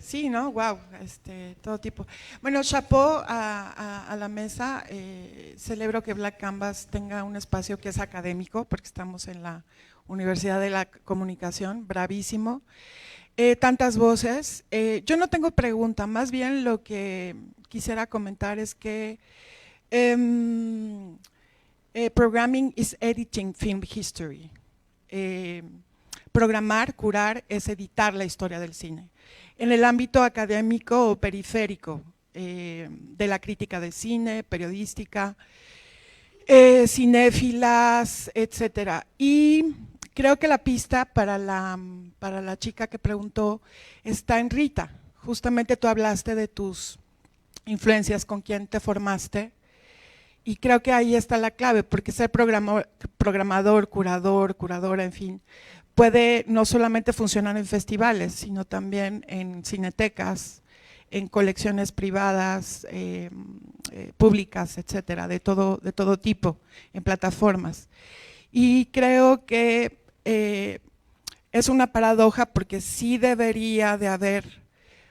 Sí, ¿no? Wow, todo tipo. Bueno, chapeau a la mesa. Celebro que Black Canvas tenga un espacio que es académico, porque estamos en la Universidad de la Comunicación, bravísimo. Tantas voces. Yo no tengo pregunta, más bien lo que quisiera comentar es que programming is editing film history. Programar, curar, es editar la historia del cine. En el ámbito académico o periférico, de la crítica de cine, periodística, cinéfilas, etcétera. Y creo que la pista para la chica que preguntó está en Rita. Justamente tú hablaste de tus influencias, con quién te formaste, y creo que ahí está la clave, porque ser programador, curadora, en fin, puede no solamente funcionar en festivales, sino también en cinetecas, en colecciones privadas, públicas, etcétera, de todo tipo, en plataformas. Y creo que es una paradoja, porque sí debería de haber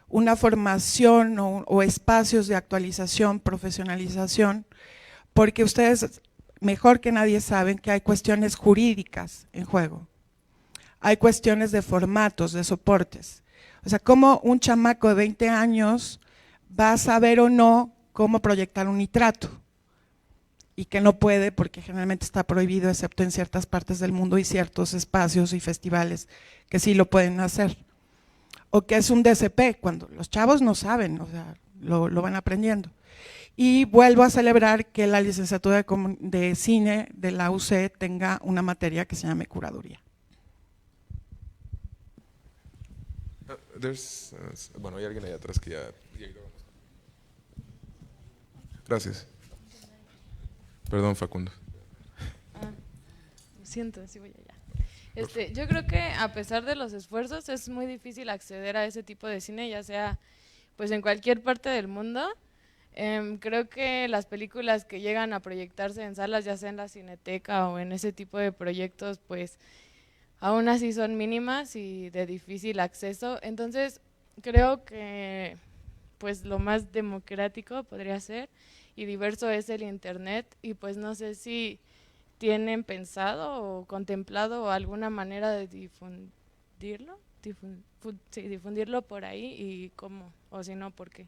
una formación o espacios de actualización, profesionalización, porque ustedes mejor que nadie saben que hay cuestiones jurídicas en juego, hay cuestiones de formatos, de soportes. O sea, cómo un chamaco de 20 años va a saber o no cómo proyectar un nitrato, y que no puede porque generalmente está prohibido, excepto en ciertas partes del mundo y ciertos espacios y festivales que sí lo pueden hacer. O que es un DCP, cuando los chavos no saben, o sea, lo van aprendiendo. Y vuelvo a celebrar que la licenciatura de cine de la UC tenga una materia que se llame curaduría.
Bueno, hay alguien ahí atrás que ya Gracias. Perdón, Facundo.
Lo siento, sí voy allá. Yo creo que a pesar de los esfuerzos es muy difícil acceder a ese tipo de cine, ya sea pues en cualquier parte del mundo. Creo que las películas que llegan a proyectarse en salas, ya sea en la Cineteca o en ese tipo de proyectos, pues aún así son mínimas y de difícil acceso. Entonces creo que pues lo más democrático podría ser y diverso es el internet, y pues no sé si tienen pensado o contemplado alguna manera de difundirlo por ahí, y cómo, o si no, por qué.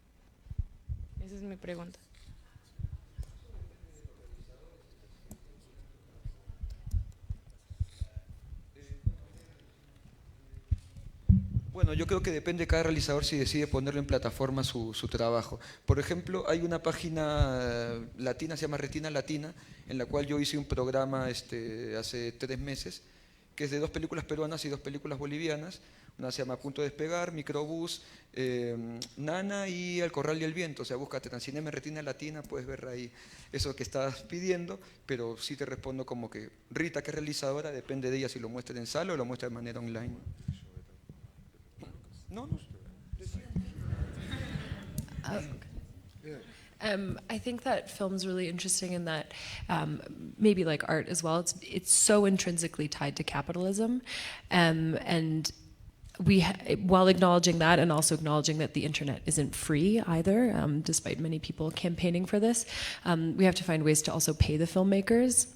Esa es mi pregunta.
Bueno, yo creo que depende de cada realizador si decide ponerlo en plataforma su trabajo. Por ejemplo, hay una página latina, se llama Retina Latina, en la cual yo hice un programa hace 3 meses, que es de 2 películas peruanas y 2 películas bolivianas. Una se llama Punto de Despegar, Microbús, Nana y El Corral y el Viento. O sea, búscate Transcinema Retina Latina, puedes ver ahí eso que estás pidiendo, pero sí te respondo como que Rita, que es realizadora, depende de ella si lo muestra en sala o lo muestra de manera online. No, no.
I think that film's really interesting in that, maybe like art as well, it's so intrinsically tied to capitalism, and while acknowledging that and also acknowledging that the internet isn't free either, despite many people campaigning for this, we have to find ways to also pay the filmmakers.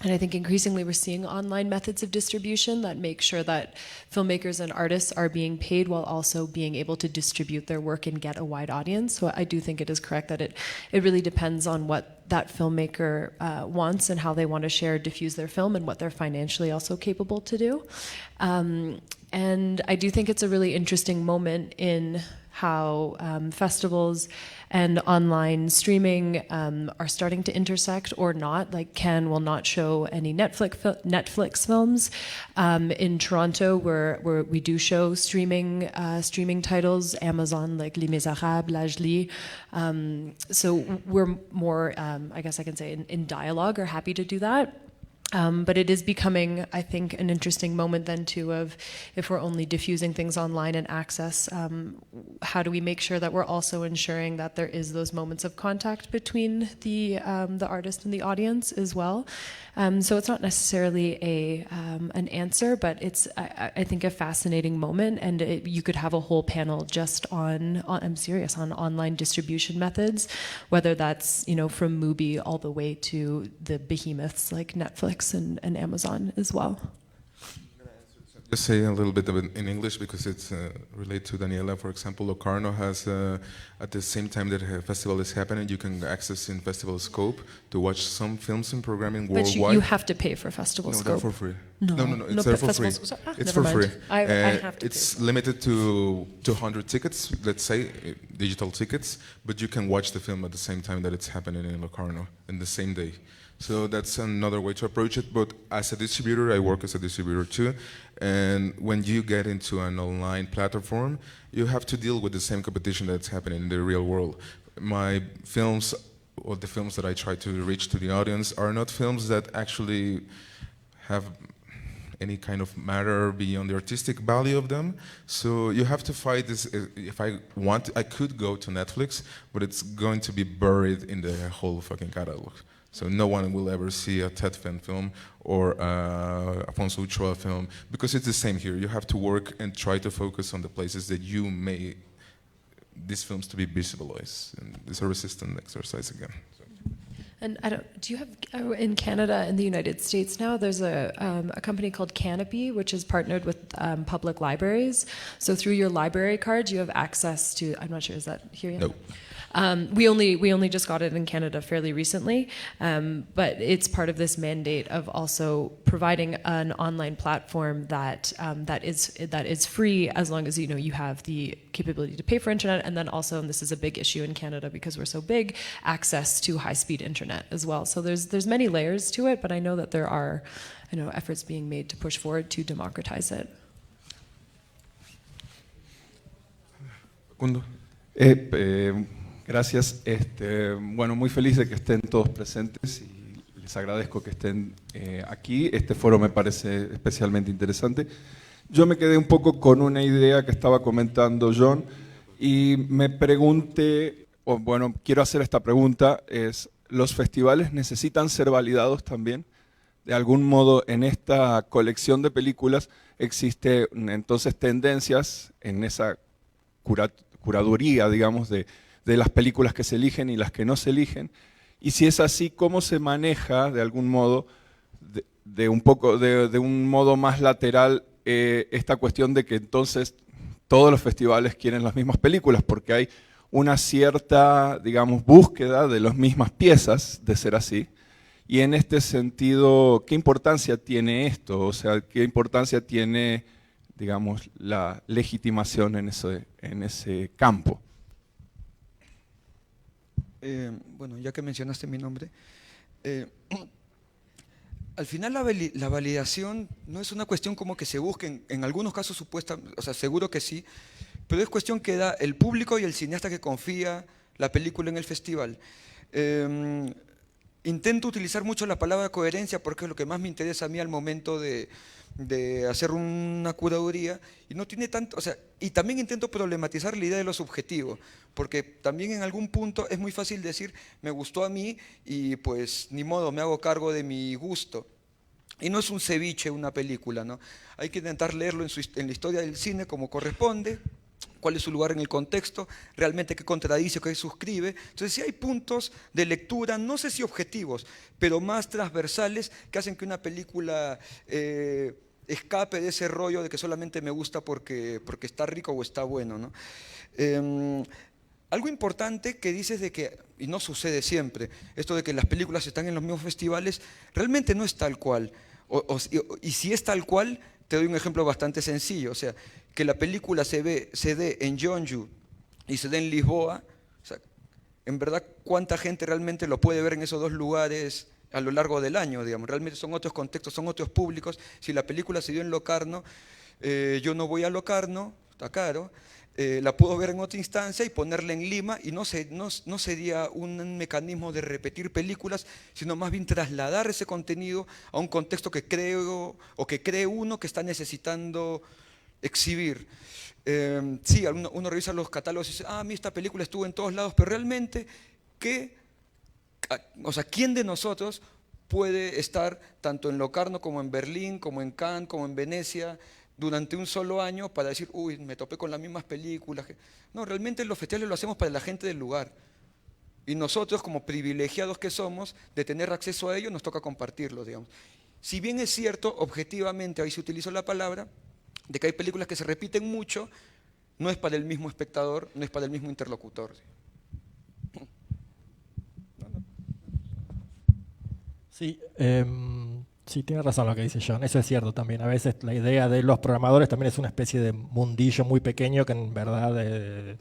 And I think increasingly we're seeing online methods of distribution that make sure that filmmakers and artists are being paid while also being able to distribute their work and get a wide audience. So I do think it is correct that it really depends on what that filmmaker wants and how they want to share, diffuse their film, and what they're financially also capable to do. And I do think it's a really interesting moment in how festivals and online streaming are starting to intersect or not. Like Cannes will not show any Netflix films. In Toronto, where we do show streaming titles, Amazon, like Les Miserables, L'Âge Lit. So we're more, I guess I can say, in dialogue, or happy to do that. But it is becoming, I think, an interesting moment then too of, if we're only diffusing things online and access, how do we make sure that we're also ensuring that there is those moments of contact between the artist and the audience as well. So it's not necessarily an answer, but it's, I think, a fascinating moment, and you could have a whole panel just on I'm serious, on online distribution methods, whether that's, from Mubi all the way to the behemoths like Netflix and Amazon as well.
Just say a little bit of it in English because it's related to Daniela. For example, Locarno has, at the same time that a festival is happening, you can access in Festival Scope to watch some films and programming worldwide.
But you have to pay for Festival Scope.
No, they're for free.
No,
it's there for free. It's for free.
I have to
it's limited to 200 tickets, let's say, digital tickets, but you can watch the film at the same time that it's happening in Locarno, in the same day. So that's another way to approach it, but as a distributor, I work as a distributor too, and when you get into an online platform, you have to deal with the same competition that's happening in the real world. My films, or the films that I try to reach to the audience, are not films that actually have any kind of matter beyond the artistic value of them. So you have to fight this. If I want, I could go to Netflix, but it's going to be buried in the whole fucking catalog. So no one will ever see a Ted Finn film or Afonso Ochoa film, because it's the same here. You have to work and try to focus on the places that you may these films to be visualized. And it's a resistant exercise again. So.
And do you have, in Canada and the United States now, there's a company called Canopy, which is partnered with public libraries. So through your library cards, you have access to, I'm not sure, is that here yet?
No.
We only just got it in Canada fairly recently, but it's part of this mandate of also providing an online platform that is free, as long as you have the capability to pay for internet, and then also, and this is a big issue in Canada because we're so big, access to high-speed internet as well. So there's many layers to it, but I know that there are efforts being made to push forward to democratize it.
Facundo.
Gracias. Bueno, muy feliz de que estén todos presentes y les agradezco que estén aquí. Este foro me parece especialmente interesante. Yo me quedé un poco con una idea que estaba comentando John y me pregunté, o bueno, quiero hacer esta pregunta, es, ¿los festivales necesitan ser validados también? De algún modo, en esta colección de películas existe entonces tendencias en esa curaduría, digamos, de las películas que se eligen y las que no se eligen, y si es así, ¿cómo se maneja de algún modo, de un modo más lateral, esta cuestión de que entonces todos los festivales quieren las mismas películas, porque hay una cierta, digamos, búsqueda de las mismas piezas, de ser así. Y en este sentido, ¿qué importancia tiene esto? O sea, ¿qué importancia tiene, digamos, la legitimación en ese campo?
Bueno, ya que mencionaste mi nombre, al final la validación no es una cuestión como que se busque, en algunos casos supuesta, o sea, seguro que sí, pero es cuestión que da el público y el cineasta que confía la película en el festival. Intento utilizar mucho la palabra coherencia porque es lo que más me interesa a mí al momento de hacer una curaduría, y no tiene tanto, o sea, y también intento problematizar la idea de lo subjetivo, porque también en algún punto es muy fácil decir, me gustó a mí y pues ni modo, me hago cargo de mi gusto. Y no es un ceviche una película, ¿no? Hay que intentar leerlo en la historia del cine como corresponde, cuál es su lugar en el contexto, realmente qué contradice, qué suscribe. Entonces sí hay puntos de lectura, no sé si objetivos, pero más transversales que hacen que una película escape de ese rollo de que solamente me gusta porque está rico o está bueno, ¿no? Algo importante que dices de que, y no sucede siempre, esto de que las películas están en los mismos festivales, realmente no es tal cual. Y si es tal cual, te doy un ejemplo bastante sencillo, o sea, que la película se dé en Jeonju y se dé en Lisboa, o sea, en verdad, ¿cuánta gente realmente lo puede ver en esos dos lugares a lo largo del año, digamos? Realmente son otros contextos, son otros públicos. Si la película se dio en Locarno, yo no voy a Locarno, está caro, la puedo ver en otra instancia y ponerla en Lima, y no sería un mecanismo de repetir películas, sino más bien trasladar ese contenido a un contexto que creo o que cree uno que está necesitando exhibir. Sí, uno revisa los catálogos y dice, a mí esta película estuvo en todos lados, pero realmente, ¿quién de nosotros puede estar tanto en Locarno como en Berlín, como en Cannes, como en Venecia, durante un solo año para decir, uy, me topé con las mismas películas? No, realmente los festivales lo hacemos para la gente del lugar. Y nosotros, como privilegiados que somos, de tener acceso a ello, nos toca compartirlo, digamos. Si bien es cierto, objetivamente, ahí se utilizó la palabra, de que hay películas que se repiten mucho, no es para el mismo espectador, no es para el mismo interlocutor.
Sí, sí, tiene razón lo que dice John, eso es cierto también. A veces la idea de los programadores también es una especie de mundillo muy pequeño que en verdad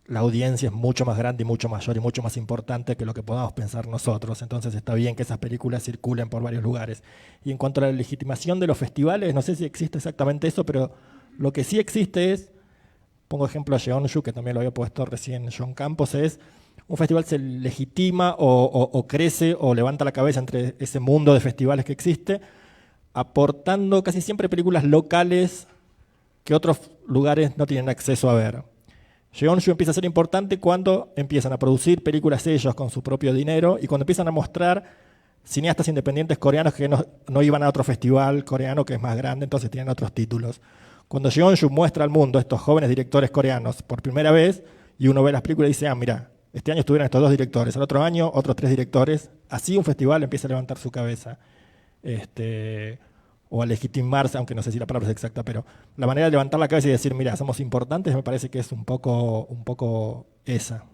la audiencia es mucho más grande y mucho mayor y mucho más importante que lo que podamos pensar nosotros. Entonces está bien que esas películas circulen por varios lugares. Y en cuanto a la legitimación de los festivales, no sé si existe exactamente eso, pero lo que sí existe es, pongo ejemplo a Jeonju, que también lo había puesto recién John Campos, es un festival se legitima o crece o levanta la cabeza entre ese mundo de festivales que existe, aportando casi siempre películas locales que otros lugares no tienen acceso a ver. Jeonju empieza a ser importante cuando empiezan a producir películas ellos con su propio dinero y cuando empiezan a mostrar cineastas independientes coreanos que no iban a otro festival coreano que es más grande, entonces tienen otros títulos. Cuando Jeonju muestra al mundo a estos jóvenes directores coreanos por primera vez y uno ve las películas y dice, mira, este año estuvieron estos 2 directores, el otro año otros 3 directores, así un festival empieza a levantar su cabeza. O a legitimarse, aunque no sé si la palabra es exacta, pero la manera de levantar la cabeza y decir, mira, somos importantes, me parece que es un poco esa.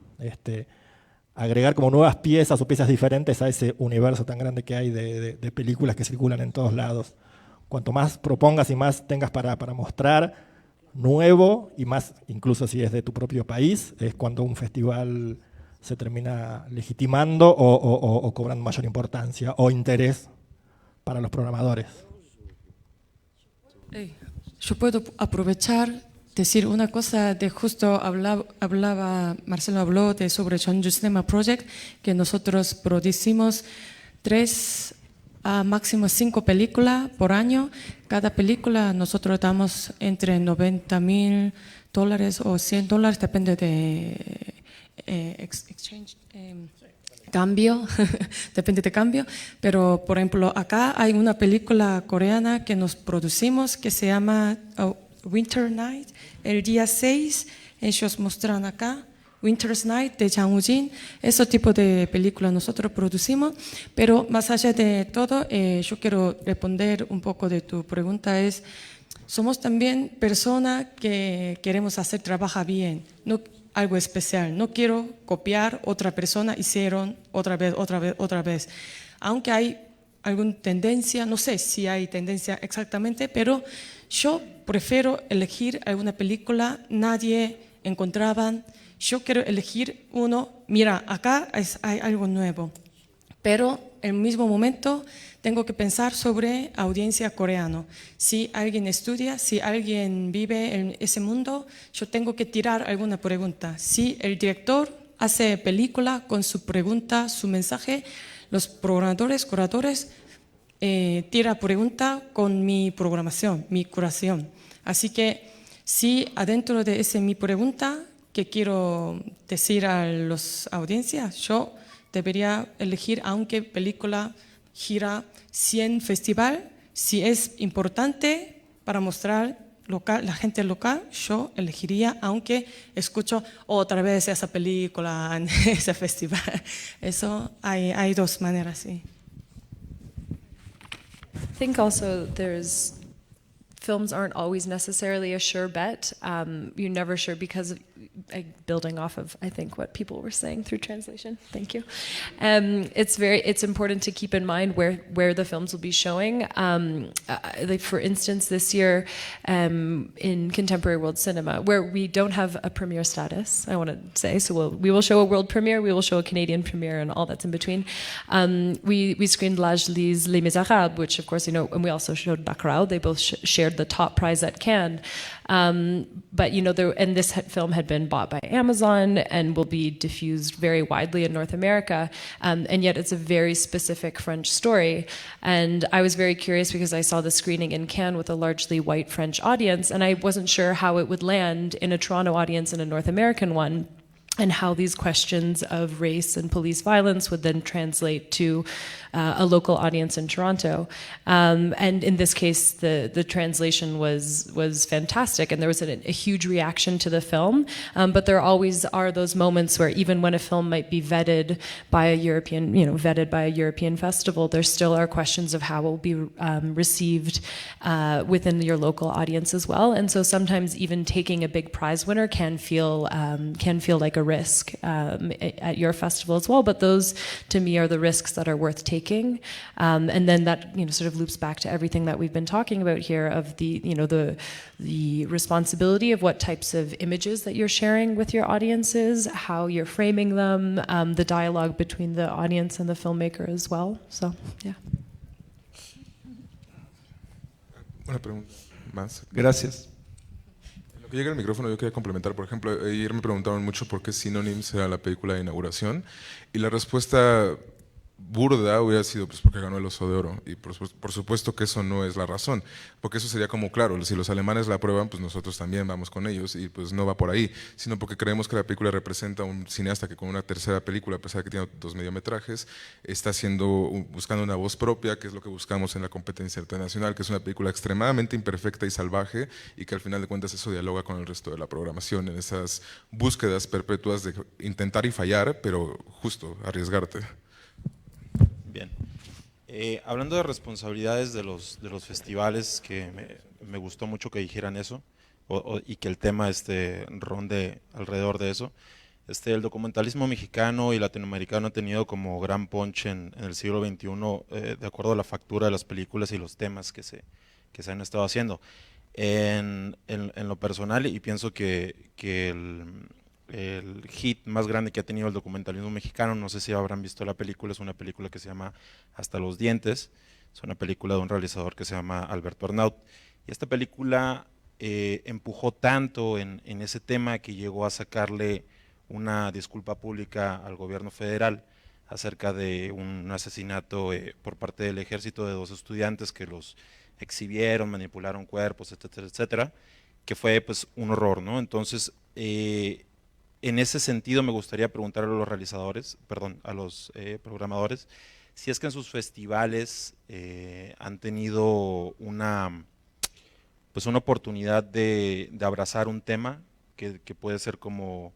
Agregar como nuevas piezas o piezas diferentes a ese universo tan grande que hay de películas que circulan en todos lados. Cuanto más propongas y más tengas para mostrar nuevo, y más incluso si es de tu propio país, es cuando un festival se termina legitimando o cobrando mayor importancia o interés para los programadores.
Yo puedo aprovechar, decir una cosa de justo Marcelo habló sobre Jeonju Cinema Project, que nosotros producimos 3 a máximo 5 películas por año. Cada película nosotros damos entre $90,000 o $100, depende de exchange. Cambio, depende de cambio, pero por ejemplo acá hay una película coreana que nos producimos que se llama Winter Night, el día 6, ellos muestran acá, Winter's Night de Jang Woo-jin, ese tipo de películas nosotros producimos, pero más allá de todo, yo quiero responder un poco de tu pregunta, somos también personas que queremos hacer trabajo bien, algo especial. No quiero copiar otra persona, hicieron otra vez, otra vez, otra vez. Aunque hay alguna tendencia, no sé si hay tendencia exactamente, pero yo prefiero elegir alguna película, nadie encontraba. Yo quiero elegir uno, mira, acá hay algo nuevo. Pero en el mismo momento tengo que pensar sobre audiencia coreana. Si alguien estudia, si alguien vive en ese mundo, yo tengo que tirar alguna pregunta. Si el director hace película con su pregunta, su mensaje, los programadores, curadores, tira pregunta con mi programación, mi curación. Así que si adentro de esa mi pregunta que quiero decir a las audiencias, yo debería elegir, aunque película gira 100 festival, si es importante para mostrar local, la gente local, yo elegiría, aunque escucho otra vez esa película en ese festival. Eso hay dos maneras, sí.
I think also films aren't always necessarily a sure bet. You're never sure because of, building off of, I think, what people were saying through translation. Thank you. It's important to keep in mind where the films will be showing. Like for instance, this year in Contemporary World Cinema, where we don't have a premiere status, I want to say, so we will show a world premiere, we will show a Canadian premiere, and all that's in between. We screened L'Âge Les Misérables, which of course, and we also showed Bacurau. They both shared the top prize at Cannes. But and this film had been bought by Amazon and will be diffused very widely in North America, and yet it's a very specific French story. And I was very curious because I saw the screening in Cannes with a largely white French audience, and I wasn't sure how it would land in a Toronto audience and a North American one, and how these questions of race and police violence would then translate to a local audience in Toronto. And in this case, the translation was fantastic, and there was a huge reaction to the film. But there always are those moments where even when a film might be vetted by a European festival, there still are questions of how it will be received within your local audience as well. And so sometimes even taking a big prize winner can feel like a risk at your festival as well. But those, to me, are the risks that are worth taking. And then that sort of loops back to everything that we've been talking about here of the responsibility of what types of images that you're sharing with your audiences, how you're framing them, the dialogue between the audience and the filmmaker as well. So, yeah.
Una pregunta más.
Gracias.
En lo que llega el micrófono, yo quería complementar. Por ejemplo, ayer me preguntaban mucho por qué Synonyms era la película de inauguración, y la respuesta burda hubiera sido pues porque ganó el Oso de Oro, y por supuesto que eso no es la razón, porque eso sería como, claro, si los alemanes la aprueban, pues nosotros también vamos con ellos, y pues no va por ahí, sino porque creemos que la película representa a un cineasta que con una tercera película, a pesar de que tiene 2 mediometrajes, está buscando una voz propia, que es lo que buscamos en la competencia internacional, que es una película extremadamente imperfecta y salvaje, y que al final de cuentas eso dialoga con el resto de la programación, en esas búsquedas perpetuas de intentar y fallar, pero justo arriesgarte.
Bien. Hablando de responsabilidades de los festivales, que me gustó mucho que dijeran eso, y que el tema ronde alrededor de eso. El documentalismo mexicano y latinoamericano ha tenido como gran punch en el siglo XXI, de acuerdo a la factura de las películas y los temas que se han estado haciendo. En lo personal, y pienso que el hit más grande que ha tenido el documentalismo mexicano, no sé si habrán visto la película, es una película que se llama Hasta los dientes, es una película de un realizador que se llama Alberto Arnaut, y esta película empujó tanto en ese tema que llegó a sacarle una disculpa pública al gobierno federal acerca de un asesinato por parte del ejército de 2 estudiantes que los exhibieron, manipularon cuerpos, etcétera, etcétera, que fue pues un horror, ¿no? Entonces, en ese sentido me gustaría preguntarle a los realizadores, a los programadores, si es que en sus festivales han tenido una oportunidad de abrazar un tema que puede ser como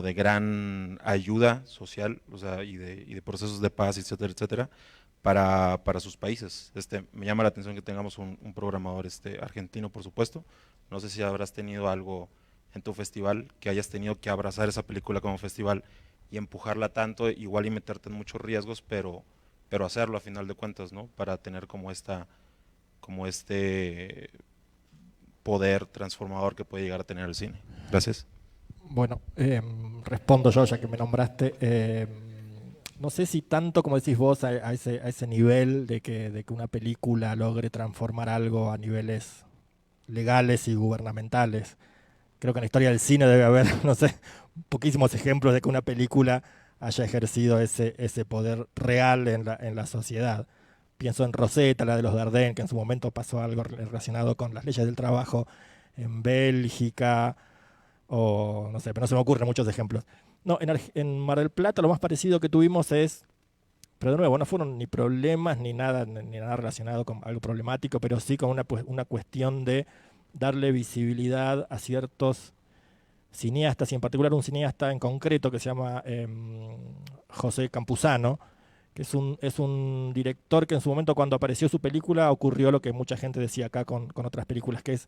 de gran ayuda social, o sea, y de procesos de paz, etcétera, etcétera, para sus países. Me llama la atención que tengamos un programador argentino, por supuesto. No sé si habrás tenido algo en tu festival, que hayas tenido que abrazar esa película como festival y empujarla tanto, igual y meterte en muchos riesgos, pero hacerlo a final de cuentas, ¿no? Para tener como este poder transformador que puede llegar a tener el cine. Gracias.
Bueno, respondo yo, ya que me nombraste. No sé si tanto, como decís vos, a ese nivel de que una película logre transformar algo a niveles legales y gubernamentales. Creo que en la historia del cine debe haber, no sé, poquísimos ejemplos de que una película haya ejercido ese poder real en la sociedad. Pienso en Rosetta, la de los Dardenne, que en su momento pasó algo relacionado con las leyes del trabajo en Bélgica, o no sé, pero no se me ocurren muchos ejemplos. No, en Mar del Plata lo más parecido que tuvimos es, pero de nuevo, no fueron ni problemas ni nada relacionado con algo problemático, pero sí con una cuestión de darle visibilidad a ciertos cineastas, y en particular un cineasta en concreto que se llama José Campuzano, que es un director que en su momento, cuando apareció su película, ocurrió lo que mucha gente decía acá con otras películas, que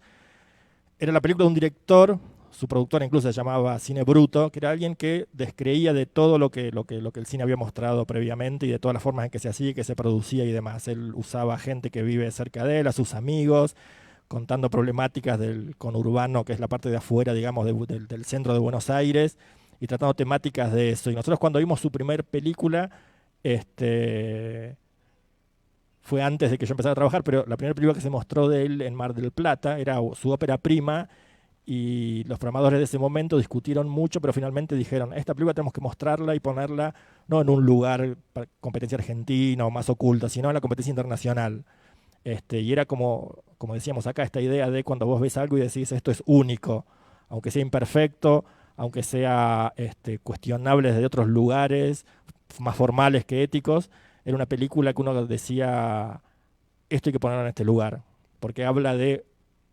era la película de un director, su productor incluso se llamaba Cine Bruto, que era alguien que descreía de todo lo que el cine había mostrado previamente y de todas las formas en que se hacía y que se producía y demás. Él usaba gente que vive cerca de él, a sus amigos, contando problemáticas del conurbano, que es la parte de afuera, digamos, del centro de Buenos Aires, y tratando temáticas de eso. Y nosotros, cuando vimos su primer película, fue antes de que yo empezara a trabajar, pero la primera película que se mostró de él en Mar del Plata era su ópera prima, y los programadores de ese momento discutieron mucho, pero finalmente dijeron, esta película tenemos que mostrarla y ponerla no en un lugar para competencia argentina o más oculta, sino en la competencia internacional. Y era como decíamos acá, esta idea de cuando vos ves algo y decís, esto es único, aunque sea imperfecto, aunque sea cuestionable desde otros lugares, más formales que éticos, era una película que uno decía, esto hay que ponerlo en este lugar, porque habla de,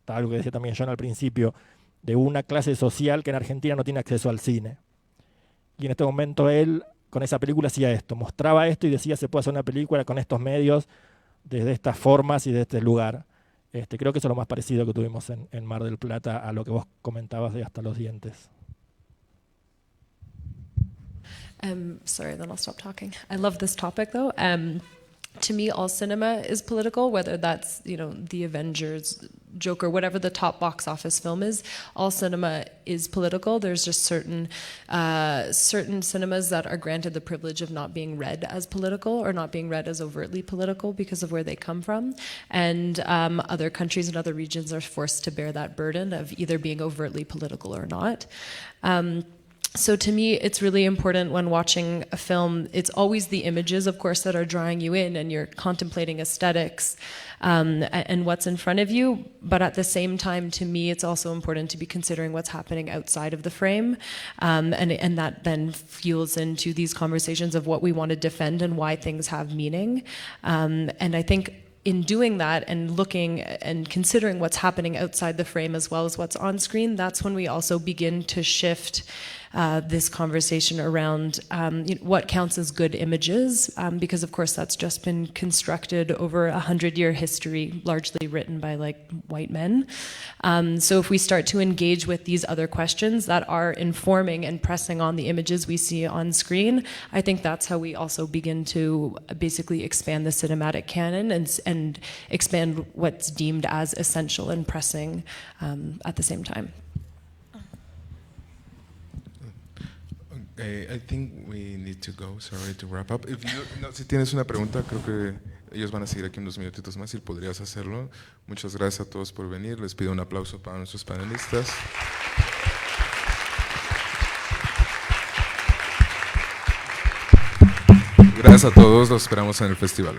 algo que decía también John al principio, de una clase social que en Argentina no tiene acceso al cine. Y en este momento él, con esa película, hacía esto, mostraba esto y decía, se puede hacer una película con estos medios, desde estas formas y de este lugar. Creo que eso es lo más parecido que tuvimos en Mar del Plata a lo que vos comentabas de Hasta los dientes.
Sorry, then I'll stop talking. I love this topic, though. To me, all cinema is political, whether that's, The Avengers, Joker, whatever the top box office film is. All cinema is political. There's just certain cinemas that are granted the privilege of not being read as political or not being read as overtly political because of where they come from. And other countries and other regions are forced to bear that burden of either being overtly political or not. So to me, it's really important when watching a film, it's always the images, of course, that are drawing you in, and you're contemplating aesthetics and what's in front of you. But at the same time, to me, it's also important to be considering what's happening outside of the frame. And that then fuels into these conversations of what we want to defend and why things have meaning. And I think in doing that and looking and considering what's happening outside the frame as well as what's on screen, that's when we also begin to shift this conversation around what counts as good images, because of course that's just been constructed over 100-year history, largely written by white men. So if we start to engage with these other questions that are informing and pressing on the images we see on screen, I think that's how we also begin to basically expand the cinematic canon and expand what's deemed as essential and pressing at the same time.
I think we need to go, sorry, to wrap up. Si tienes una pregunta, creo que ellos van a seguir aquí unos minutitos más y podrías hacerlo. Muchas gracias a todos por venir. Les pido un aplauso para nuestros panelistas. Gracias a todos, los esperamos en el festival.